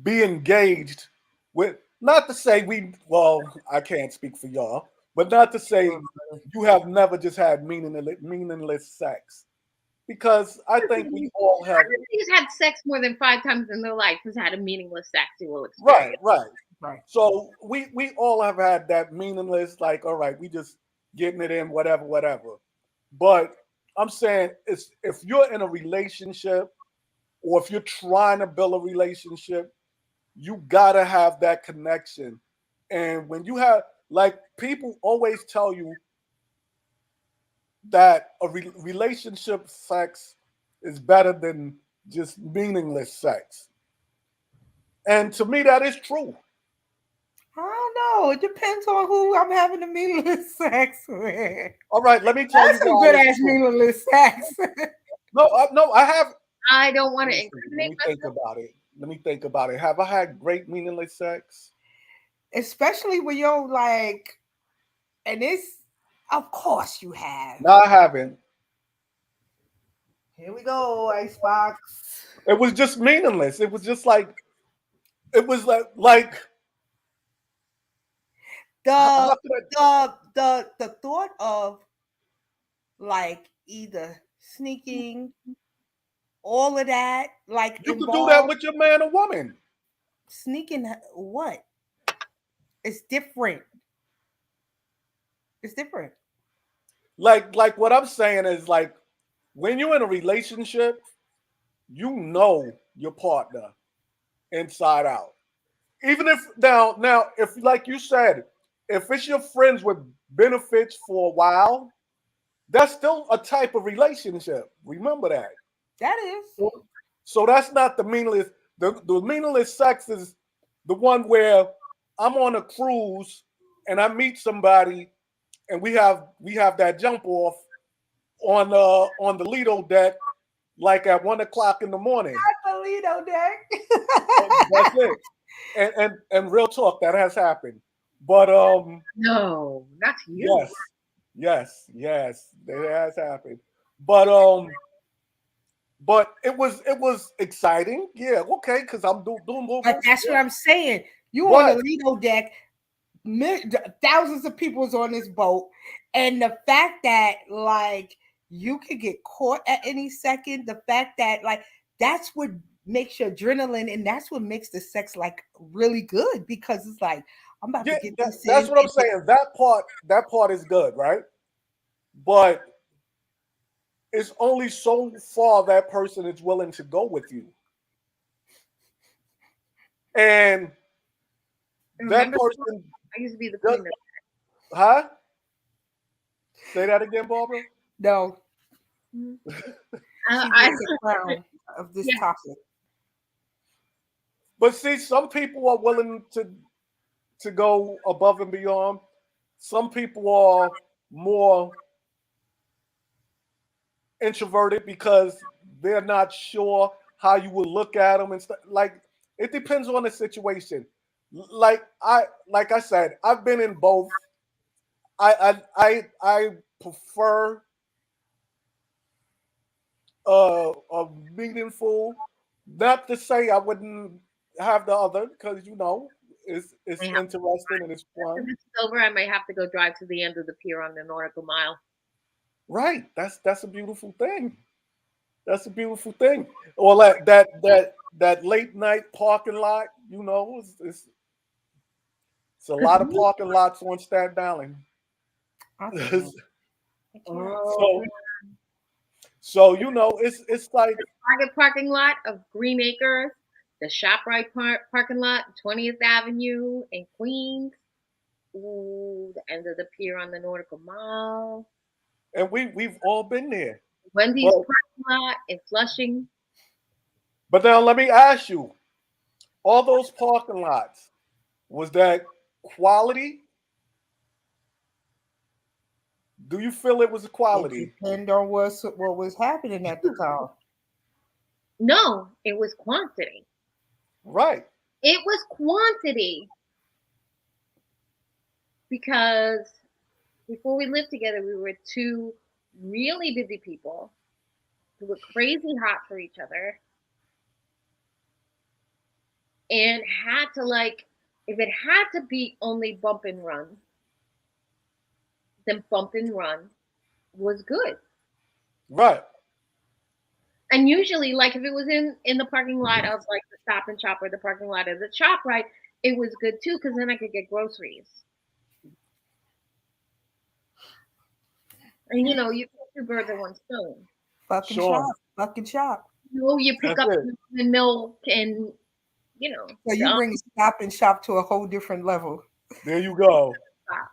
be engaged with, not to say I can't speak for y'all, but not to say you have never just had meaningless sex. Because I think we all have. Everybody who's had sex more than 5 times in their life has had a meaningless sexual Right, experience. right. Right. So we all have had that meaningless, like, all right, we just getting it in, whatever, whatever. But I'm saying it's if you're in a relationship or if you're trying to build a relationship, you gotta have that connection. And when you have, like, people always tell you that a relationship sex is better than just meaningless sex. And to me, that is true. I don't know. It depends on who I'm having the meaningless sex with. All right, let me tell you That's some why good it's ass true. meaningless sex. No, no, I have. I don't want Let to me see. Let incriminate me think myself. about it. Let me think about it. Have I had great meaningless sex? Especially when you're like, and it's, of course you have. No, I haven't. Here we go, Icebox. It was just meaningless. It was just like it was like how The could I? the thought of like either sneaking, all of that, like You could do that involved with your man or woman. sneaking what? It's different. It's different. Like what I'm saying is like when you're in a relationship, you know your partner inside out. Even if now if like you said, if it's your friends with benefits for a while, that's still a type of relationship. Remember that. That is. So that's not the meaningless. The meaningless sex is the one where I'm on a cruise and I meet somebody and we have that jump off on the Lido deck like at 1 o'clock in the morning. Toledo deck. And that's it. And real talk, that has happened. But No, not to you. yes, yes, it has happened. But it was exciting. Yeah, okay, because I'm doing But both. that's what Yeah. I'm saying. You on the But Lido deck. thousands of people's on this boat, and the fact that like you could get caught at any second, the fact that like that's what makes your adrenaline, and that's what makes the sex like really good because it's like I'm about to Yeah, get this that's in. what I'm saying. That part is good, right? But it's only so far that person is willing to go with you, and that Remember, person I used to be the does. queen of. Huh? Say that again, Barbara. No, Mhm. she I wears the crown of this yeah. topic. But see, some people are willing to go above and beyond. Some people are more introverted because they're not sure how you will look at them and stuff. Like it depends on the situation. Like I said, I've been in both. I prefer a meaningful. Not to say I wouldn't have the other because it's I have, interesting and it's after fun. this is over, I might have to go drive to the end of the pier on the nautical mile. Right. That's a beautiful thing. That's a beautiful thing. Or like that late night parking lot, it's a lot of parking lots on Staten Island. I can't. I can't. Oh, so so it's like Target parking lot of Green Acres, the ShopRite parking lot, 20th Avenue in Queens. Ooh, the end of the pier on the nautical mile. and we've all been there. Wendy's But parking lot in Flushing. but now let me ask you, all those parking lots, was that quality? Do you feel it was a It quality? depends on what was happening at the time. No, it was quantity. Right. It was quantity because before we lived together, we were two really busy people who were crazy hot for each other and had to like, if it had to be only bump and run, then bump and run was good. Right. And usually, like if it was in the parking lot of like the Stop and Shop or the parking lot of the shop, right, it was good too because then I could get groceries. And you kill two birds with one stone. Fucking Sure. shop, fucking shop. You pick That's up it. the milk and you know So the you bring Stop and Shop to a whole different level. There you go. stop.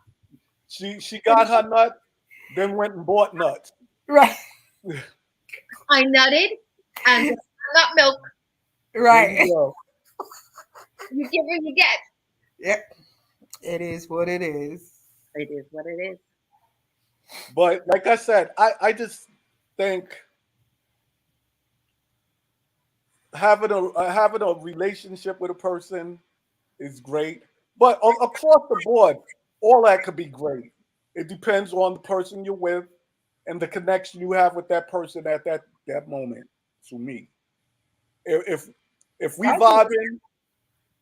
She got her nut, then went and bought nuts. Right, I nutted and nut milk. There you right. go. You get what you get. Yep, it is what it is. It is what it is. But like I said, I just think having a relationship with a person is great. But across the board, all that could be great. It depends on the person you're with and the connection you have with that person at that moment. To me, if if we I agree. vibing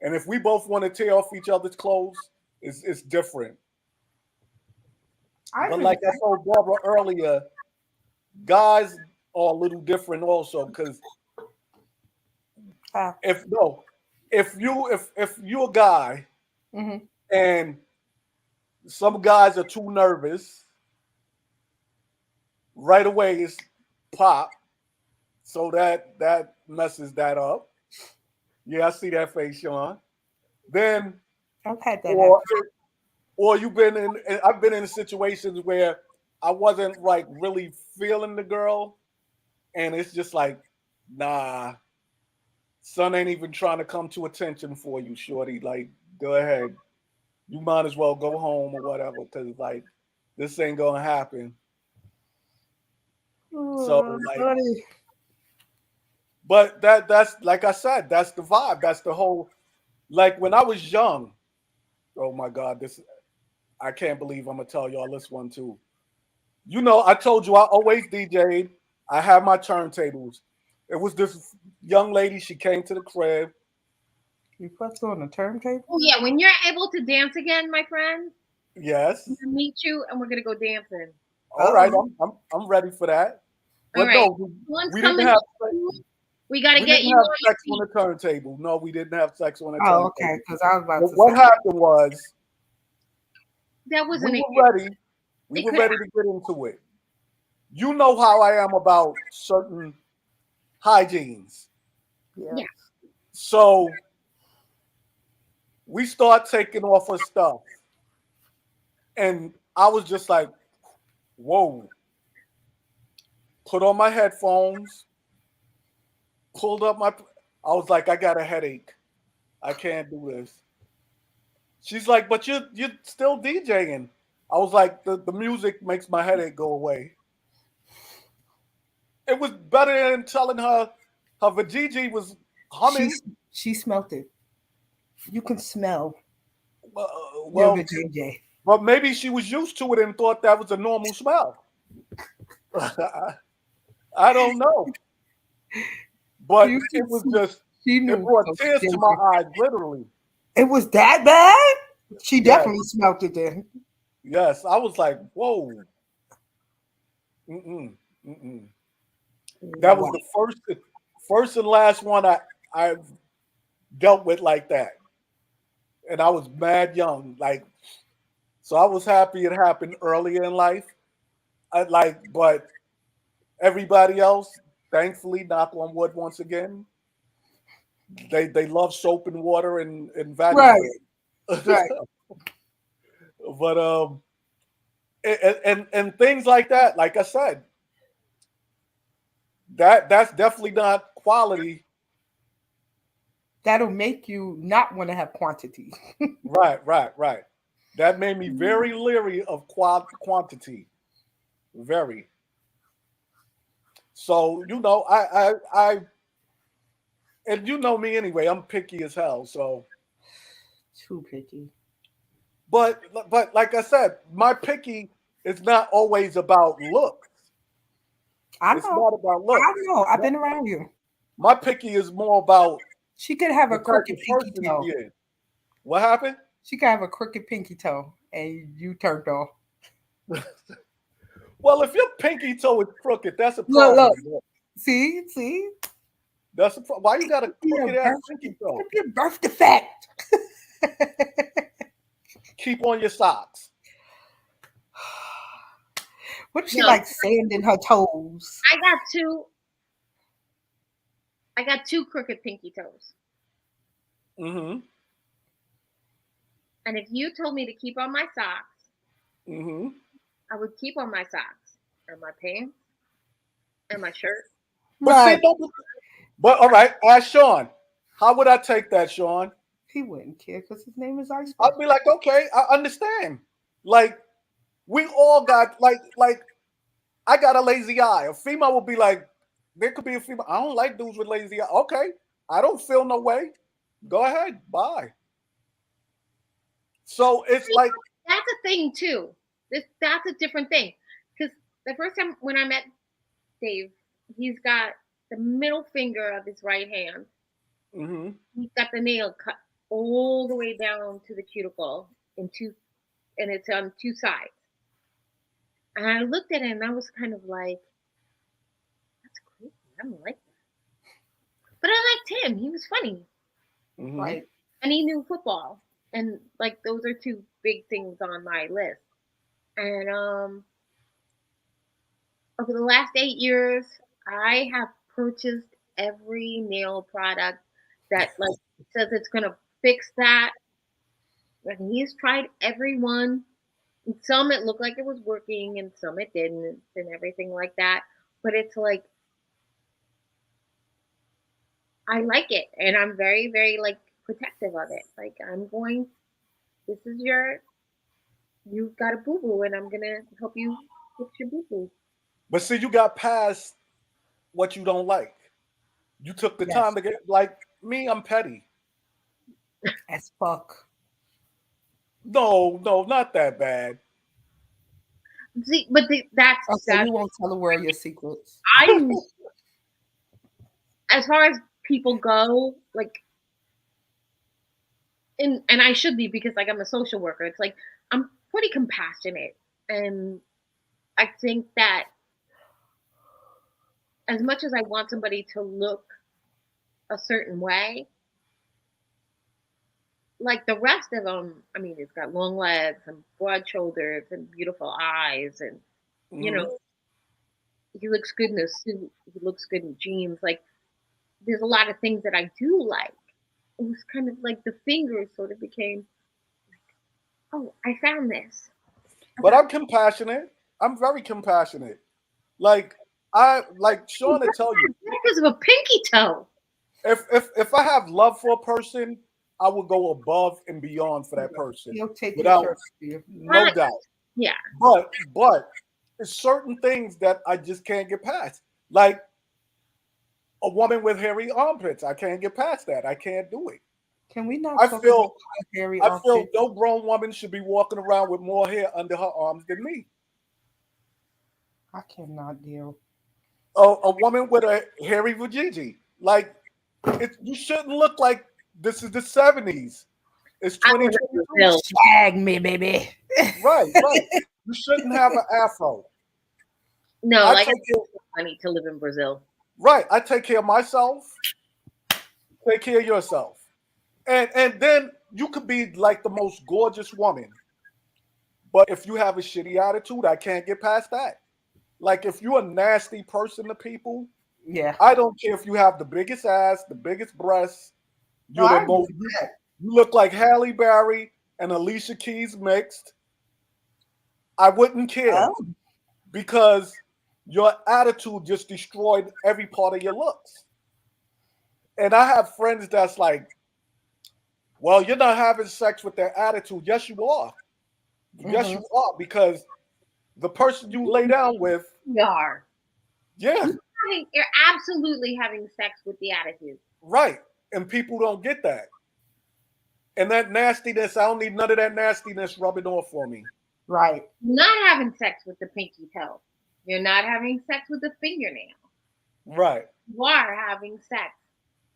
and if we both want to tear off each other's clothes, it's different. I But agree with like I told Barbara earlier, guys are a little different also because that. if no, if you're a guy Mm-hmm. and some guys are too nervous, right away it's pop. So that messes that up. Yeah, I see that face, Sean. Then I've had that happen. or or you've been in I've been in situations where I wasn't like really feeling the girl and it's just like, nah, son ain't even trying to come to attention for you, shorty. Like, go ahead. You might as well go home or whatever, because like this ain't gonna happen. So Oh, like, buddy. but that's like I said, that's the vibe. That's the whole like when I was young. Oh my God, this I can't believe I'm gonna tell y'all this one too. I told you I always DJ'd. I had my turntables. It was this young lady. She came to the crib. You pressed on the turntable? Oh yeah, when you're able to dance again, my friend, I'm Yes. gonna meet you and we're gonna go dancing. All right. Oh, I'm ready for that. All But right. no, One's we didn't coming have to you. We gotta we get didn't you have on your sex on feet. the turntable. No, we didn't have sex on the oh, okay. turntable. Because I was about But to what say, happened was That we wasn't a were ready. We it were could ready to get into it. You know how I am about certain hygienes. yeah. yeah. So we start taking off her stuff. And I was just like, whoa. Put on my headphones, pulled up my. I was like, I got a headache. I can't do this. She's like, but you're still DJing. I was like, the music makes my headache go away. It was better than telling her Vajiji was She humming. she smelt it. You can smell your Well, JJ. but maybe she was used to it and thought that was a normal smell. I don't know, but You it should was see. just She it knew brought those tears to my JJ. eyes, literally. It was that bad? She Yes, definitely smelt it then. yes. I was like, whoa, mm-mm, mm-mm. That was Wow. the first and last one I dealt with like that, and I was mad young. Like, so I was happy it happened earlier in life. But everybody else, thankfully, knock on wood once again, they love soap and water and Right, Vagisil. right. But and things like that. Like I said, that's definitely not quality. That'll make you not want to have quantity. Right, right, right. That made me very leery of quantity. Very. So I and you know me anyway. I'm picky as hell. So, Too picky. but like I said, my picky is not always about looks. I It's know. not about I looks. know. I've My, been around you. my picky is more about She could have the a type crooked of pinky person he toe. is. What happened? She could have a crooked pinky toe, and you turned off. Well, if your pinky toe is crooked, that's a Look, look. problem. See. That's a Why you got a It could be a crooked ass birth. pinky It toe? could be a birth defect. Keep on your socks. What if she No. like sand in her toes? I got two I got two crooked pinky toes. Mm-hmm. And if you told me to keep on my socks, Mm-hmm. I would keep on my socks and my pants and my shirt. But see, Right. but all right, ask Sean. How would I take that, Sean? He wouldn't care because his name is Ice Spice. I'd be like, okay, I understand. Like we all got like I got a lazy eye. A female would be like, there could be a female. I don't like dudes with lazy eye. Okay, I don't feel no way. Go ahead, bye. So it's like, That's a thing too. That's a different thing. Because the first time when I met Dave, he's got the middle finger of his right hand. mm-hmm, He's got the nail cut all the way down to the cuticle and it's on two sides. And I looked at him and I was kind of like, that's crazy. I don't like that. But I liked him. He was funny. mm-hmm. Right. And he knew football. And like those are two big things on my list. And over the last 8 years, I have purchased every nail product that like says it's gonna fix that. And he's tried every one. And some it looked like it was working, and some it didn't, and everything like that. But it's like I like it, and I'm very, very like protective of it. Like I'm going. This is you've got a boo boo, and I'm gonna help you fix your boo boo. But see, you got past what you don't like. You took the time Yes. to get like me. I'm petty. As fuck. No, no, not that bad. See, but Okay, that's we won't tell the world your secrets. I'm as far as people go, like and I should be because like I'm a social worker. It's like I'm pretty compassionate, and I think that as much as I want somebody to look a certain way, like the rest of them, I mean, it's got long legs and broad shoulders and beautiful eyes, and you Mhm. know, he looks good in a suit. He looks good in jeans. Like there's a lot of things that I do like. It was kind of like the fingers sort of became, oh, I found this. I But found I'm compassionate. I'm very compassionate. Like I like Sean to tell you, because of a pinky toe. if I have love for a person, I will go above and beyond for Yeah. that person, He'll take your without shirt for you. no doubt. Yeah. But there's certain things that I just can't get past. Like a woman with hairy armpits, I can't get past that. I can't do it. Can we not I talk about feel my hairy I feel armpits? no grown woman should be walking around with more hair under her arms than me. I cannot deal. A woman with a hairy vajayjay, like you shouldn't look like this is the 70s. It's I live in 2023. Brazil. Shag me, baby. Right, right. You shouldn't have an afro. No, I like take care, it's funny to live in Brazil. right. I take care of myself. Take care of yourself. And then you could be like the most gorgeous woman, but if you have a shitty attitude, I can't get past that. Like if you're a nasty person to people, Yeah. I don't care if you have the biggest ass, the biggest breasts, No, you're the I agree most, with that. you look like Halle Berry and Alicia Keys mixed. I wouldn't care Oh, because your attitude just destroyed every part of your looks. And I have friends that's like, well, you're not having sex with their attitude. Yes, you are. Yes, mm-hmm. you are, because the person you lay down with, You are. yeah, You're absolutely having sex with the attitude. right. And people don't get that. And that nastiness, I don't need none of that nastiness rubbing off on me. Right. You're not having sex with the pinky toe. You're not having sex with the fingernail. Right, You are having sex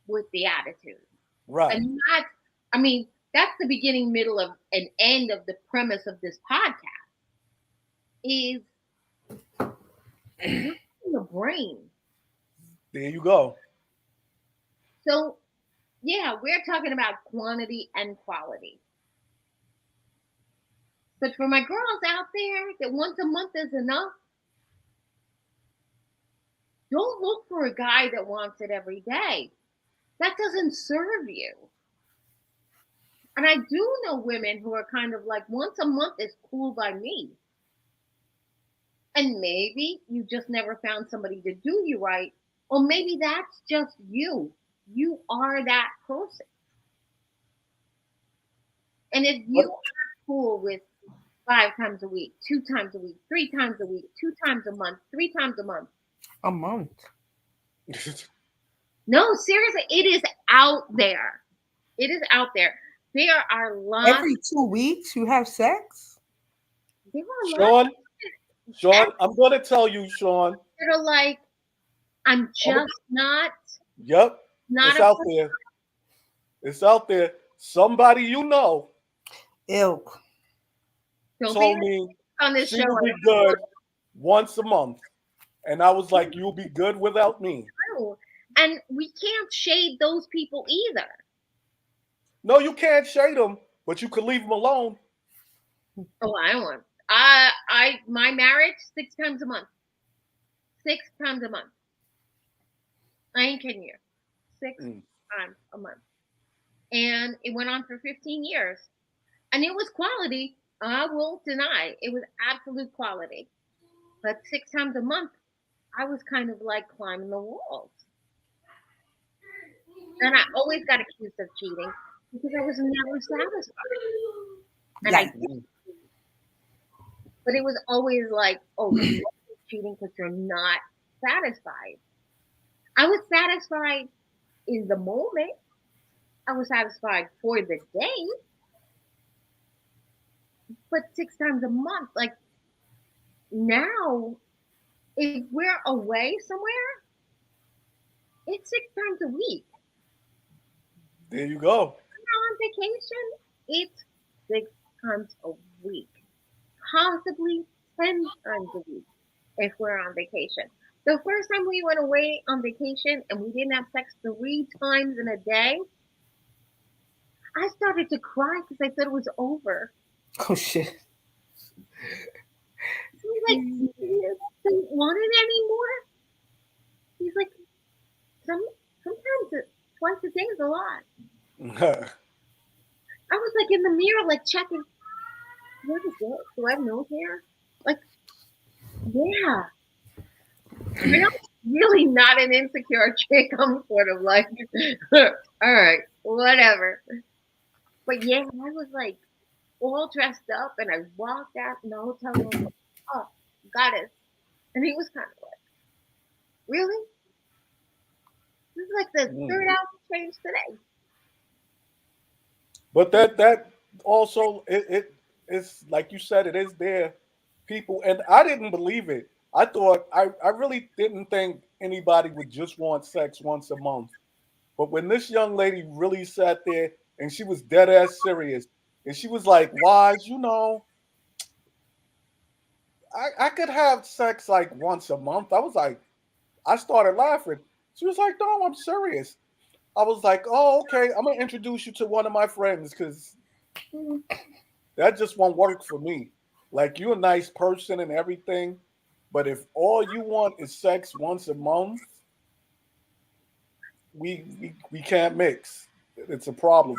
with the attitude. right. And not, I mean, that's the beginning, middle of, and end of the premise of this podcast is you're in the brain. There you go. So yeah, we're talking about quantity and quality. But for my girls out there that once a month is enough, don't look for a guy that wants it every day. That doesn't serve you. And I do know women who are kind of like, once a month is cool by me. And maybe you just never found somebody to do you right. Or maybe that's just you. You are that person. And if But you are cool with 5 times a week, 2 times a week, 3 times a week, 2 times a month, 3 times a month. A month. No, seriously, it is out there. It is out there. There are lots. Every 2 weeks you have sex? There are lots Sean, Sean, I'm going to tell you, Sean. that are like, I'm just Yep, not it's a out person. there. It's out there. Somebody you know Ilk. Don't be told me on this she show. will be good once a month. And I was like, you'll be good without me. And we can't shade those people either. No, you can't shade them, but you can leave them alone. Oh, I don't want. My marriage 6 times a month. 6 times a month. I ain't kidding you. Six Mm. times a month, and it went on for 15 years, and it was quality. I won't deny it was absolute quality. But 6 times a month, I was kind of like climbing the walls, and I always got accused of cheating because I was never satisfied. And I Yikes. did, but it was always like, oh, you are cheating because you're not satisfied. I was satisfied in the moment. I was satisfied for the day, but 6 times a month, like now, if we're away somewhere, it's 6 times a week. There you go. I'm on vacation, it's 6 times a week, possibly 10 times a week if we're on vacation. The first time we went away on vacation and we didn't have sex 3 times in a day, I started to cry because I thought it was over. Oh shit. He was like, "You don't want it anymore?" He's like, sometimes twice a day is a lot. I was like in the mirror, like checking, what is it? Do I have nose hair? Like, yeah. And I'm really not an insecure chick. I'm sort of like, all right, whatever. But yeah, I was like all dressed up and I walked out in the hotel room, like, oh, goddess. And he was kind of like, really? This is like the third Mm. outfit change today. But that also it's like you said, it is there people, and I didn't believe it. I really didn't think anybody would just want sex once a month. But when this young lady really sat there and she was dead ass serious, and she was like, "Wise, I could have sex like once a month." I was like, I started laughing. She was like, "No, I'm serious." I was like, "Oh, okay. I'm gonna introduce you to one of my friends because that just won't work for me. Like, you're a nice person and everything, but if all you want is sex once a month, we can't mix. It's a problem.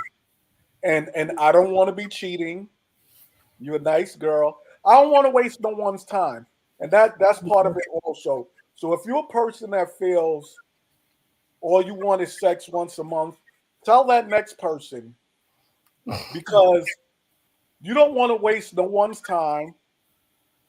And I don't want to be cheating. You're a nice girl. I don't want to waste no one's time, and that's part of it also. So if you're a person that feels all you want is sex once a month, tell that next person because you don't want to waste no one's time,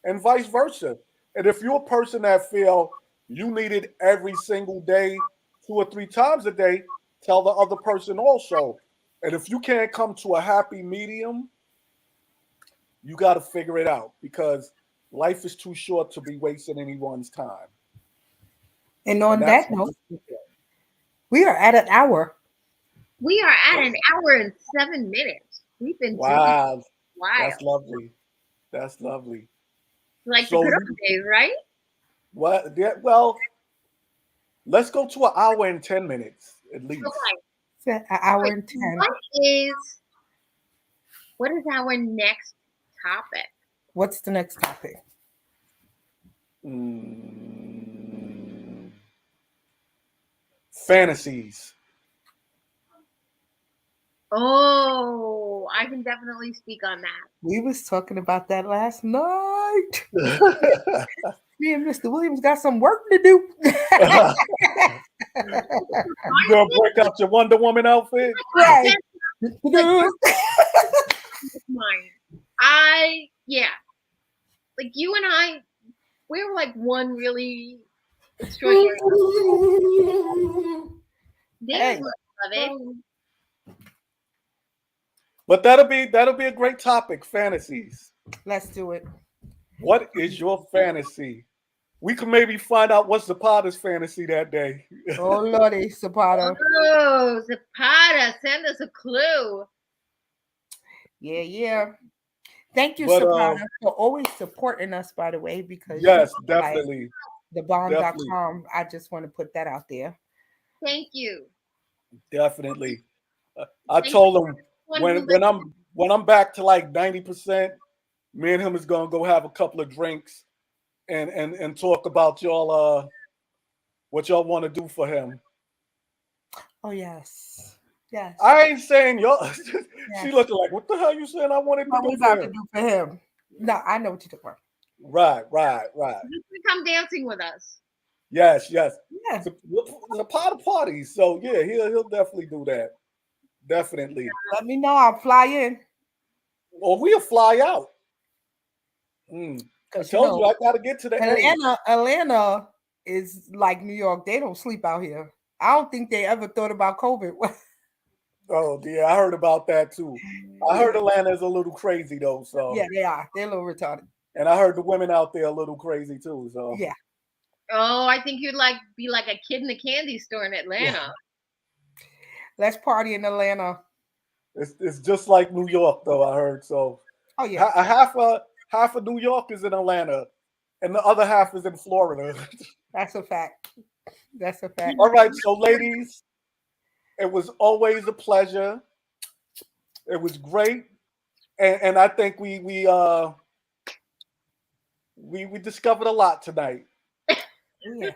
and vice versa. And if you're a person that feel you need it every single day, 2 or 3 times a day, tell the other person also. And if you can't come to a happy medium, you got to figure it out because life is too short to be wasting anyone's time. And And on that's that note, we are at an hour. We are at an hour and 7 minutes. We've been doing it wow, a while. that's lovely. That's lovely. Like the So good old days, right? what? Yeah, well, let's go to an hour and 10 minutes at least. Okay. It's an All hour right. and 10. What is our next topic? What's the next topic? Mm, fantasies. Oh, I can definitely speak on that. We was talking about that last night. Me and Mr. Williams got some work to do. You gonna break out your Wonder Woman outfit? Right. Like mine. Yeah, like you and I, we were like one really extraordinary. There's Hey. my beloved. But that'll be a great topic. Fantasies. Let's do it. What is your fantasy? We can maybe find out what's Zapata's fantasy that day. Oh Lordy, Zapata. Oh, Zapata, send us a clue. Yeah, yeah. Thank you, But Zapata, for always supporting us, by the way, because you yes, like definitely, definitely, thebomb.com. I just want to put that out there. Thank you. definitely. I Thank you, told him everyone who when I'm back to like 90%, me and him is gonna go have a couple of drinks and talk about y'all what y'all want to do for him. Oh yes. Yes. I ain't saying y'all. She Yes. looking like, what the hell you saying I wanted to What we do about for to him? do for him? No, I know what you're talking about. Right, right, right. you can come dancing with us. Yes, yes. Yeah. It's a pot of parties. So yeah, he'll definitely do that. Definitely. Let me know. I'll fly in. Or we'll fly out. I Because told you I gotta get to the A. Atlanta is like New York. They don't sleep out here. I don't think they ever thought about COVID. Oh yeah, I heard about that too. I heard Atlanta's a little crazy though, so Yeah, they are. They're a little retarded. and I heard the women out there a little crazy too. So Yeah. Oh, I think you'd be like a kid in a candy store in Atlanta. Let's party in Atlanta. It's just like New York, though. I heard so. Oh yeah, Half of New York is in Atlanta, and the other half is in Florida. that's a fact. That's a fact. All right, so ladies, it was always a pleasure. It was great, and I think we discovered a lot tonight. Oh, yeah.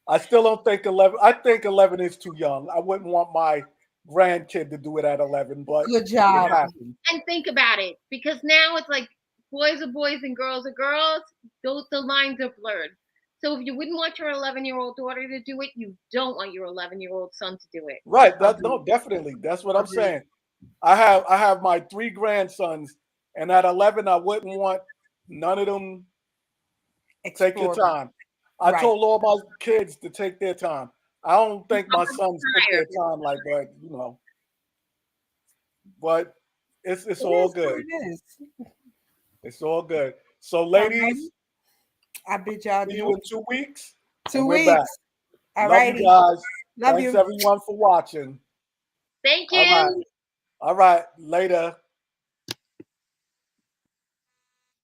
I still don't think 11. I think 11 is too young. I wouldn't want my grandkid to do it at 11, but Good it job. happened. And think about it, because now it's like boys are boys and girls are girls. Those the lines are blurred. So if you wouldn't want your 11-year-old daughter to do it, you don't want your 11-year-old son to do it. Right? That Agreed. no, definitely. That's what I'm Agreed. saying. I have my three grandsons, and at 11, I wouldn't want none of them. Take your Explore. time. I Right. told all my kids to take their time. I don't think my I'm sons took their tired. time like that, But it's It all is what good. it is. It's all good. So, All righty. ladies, I bid y'all see you do in 2 weeks, and 2 we're back. weeks. All Love you righty. guys. Love Thanks you. everyone for watching. Thank All right. you. All right. Later.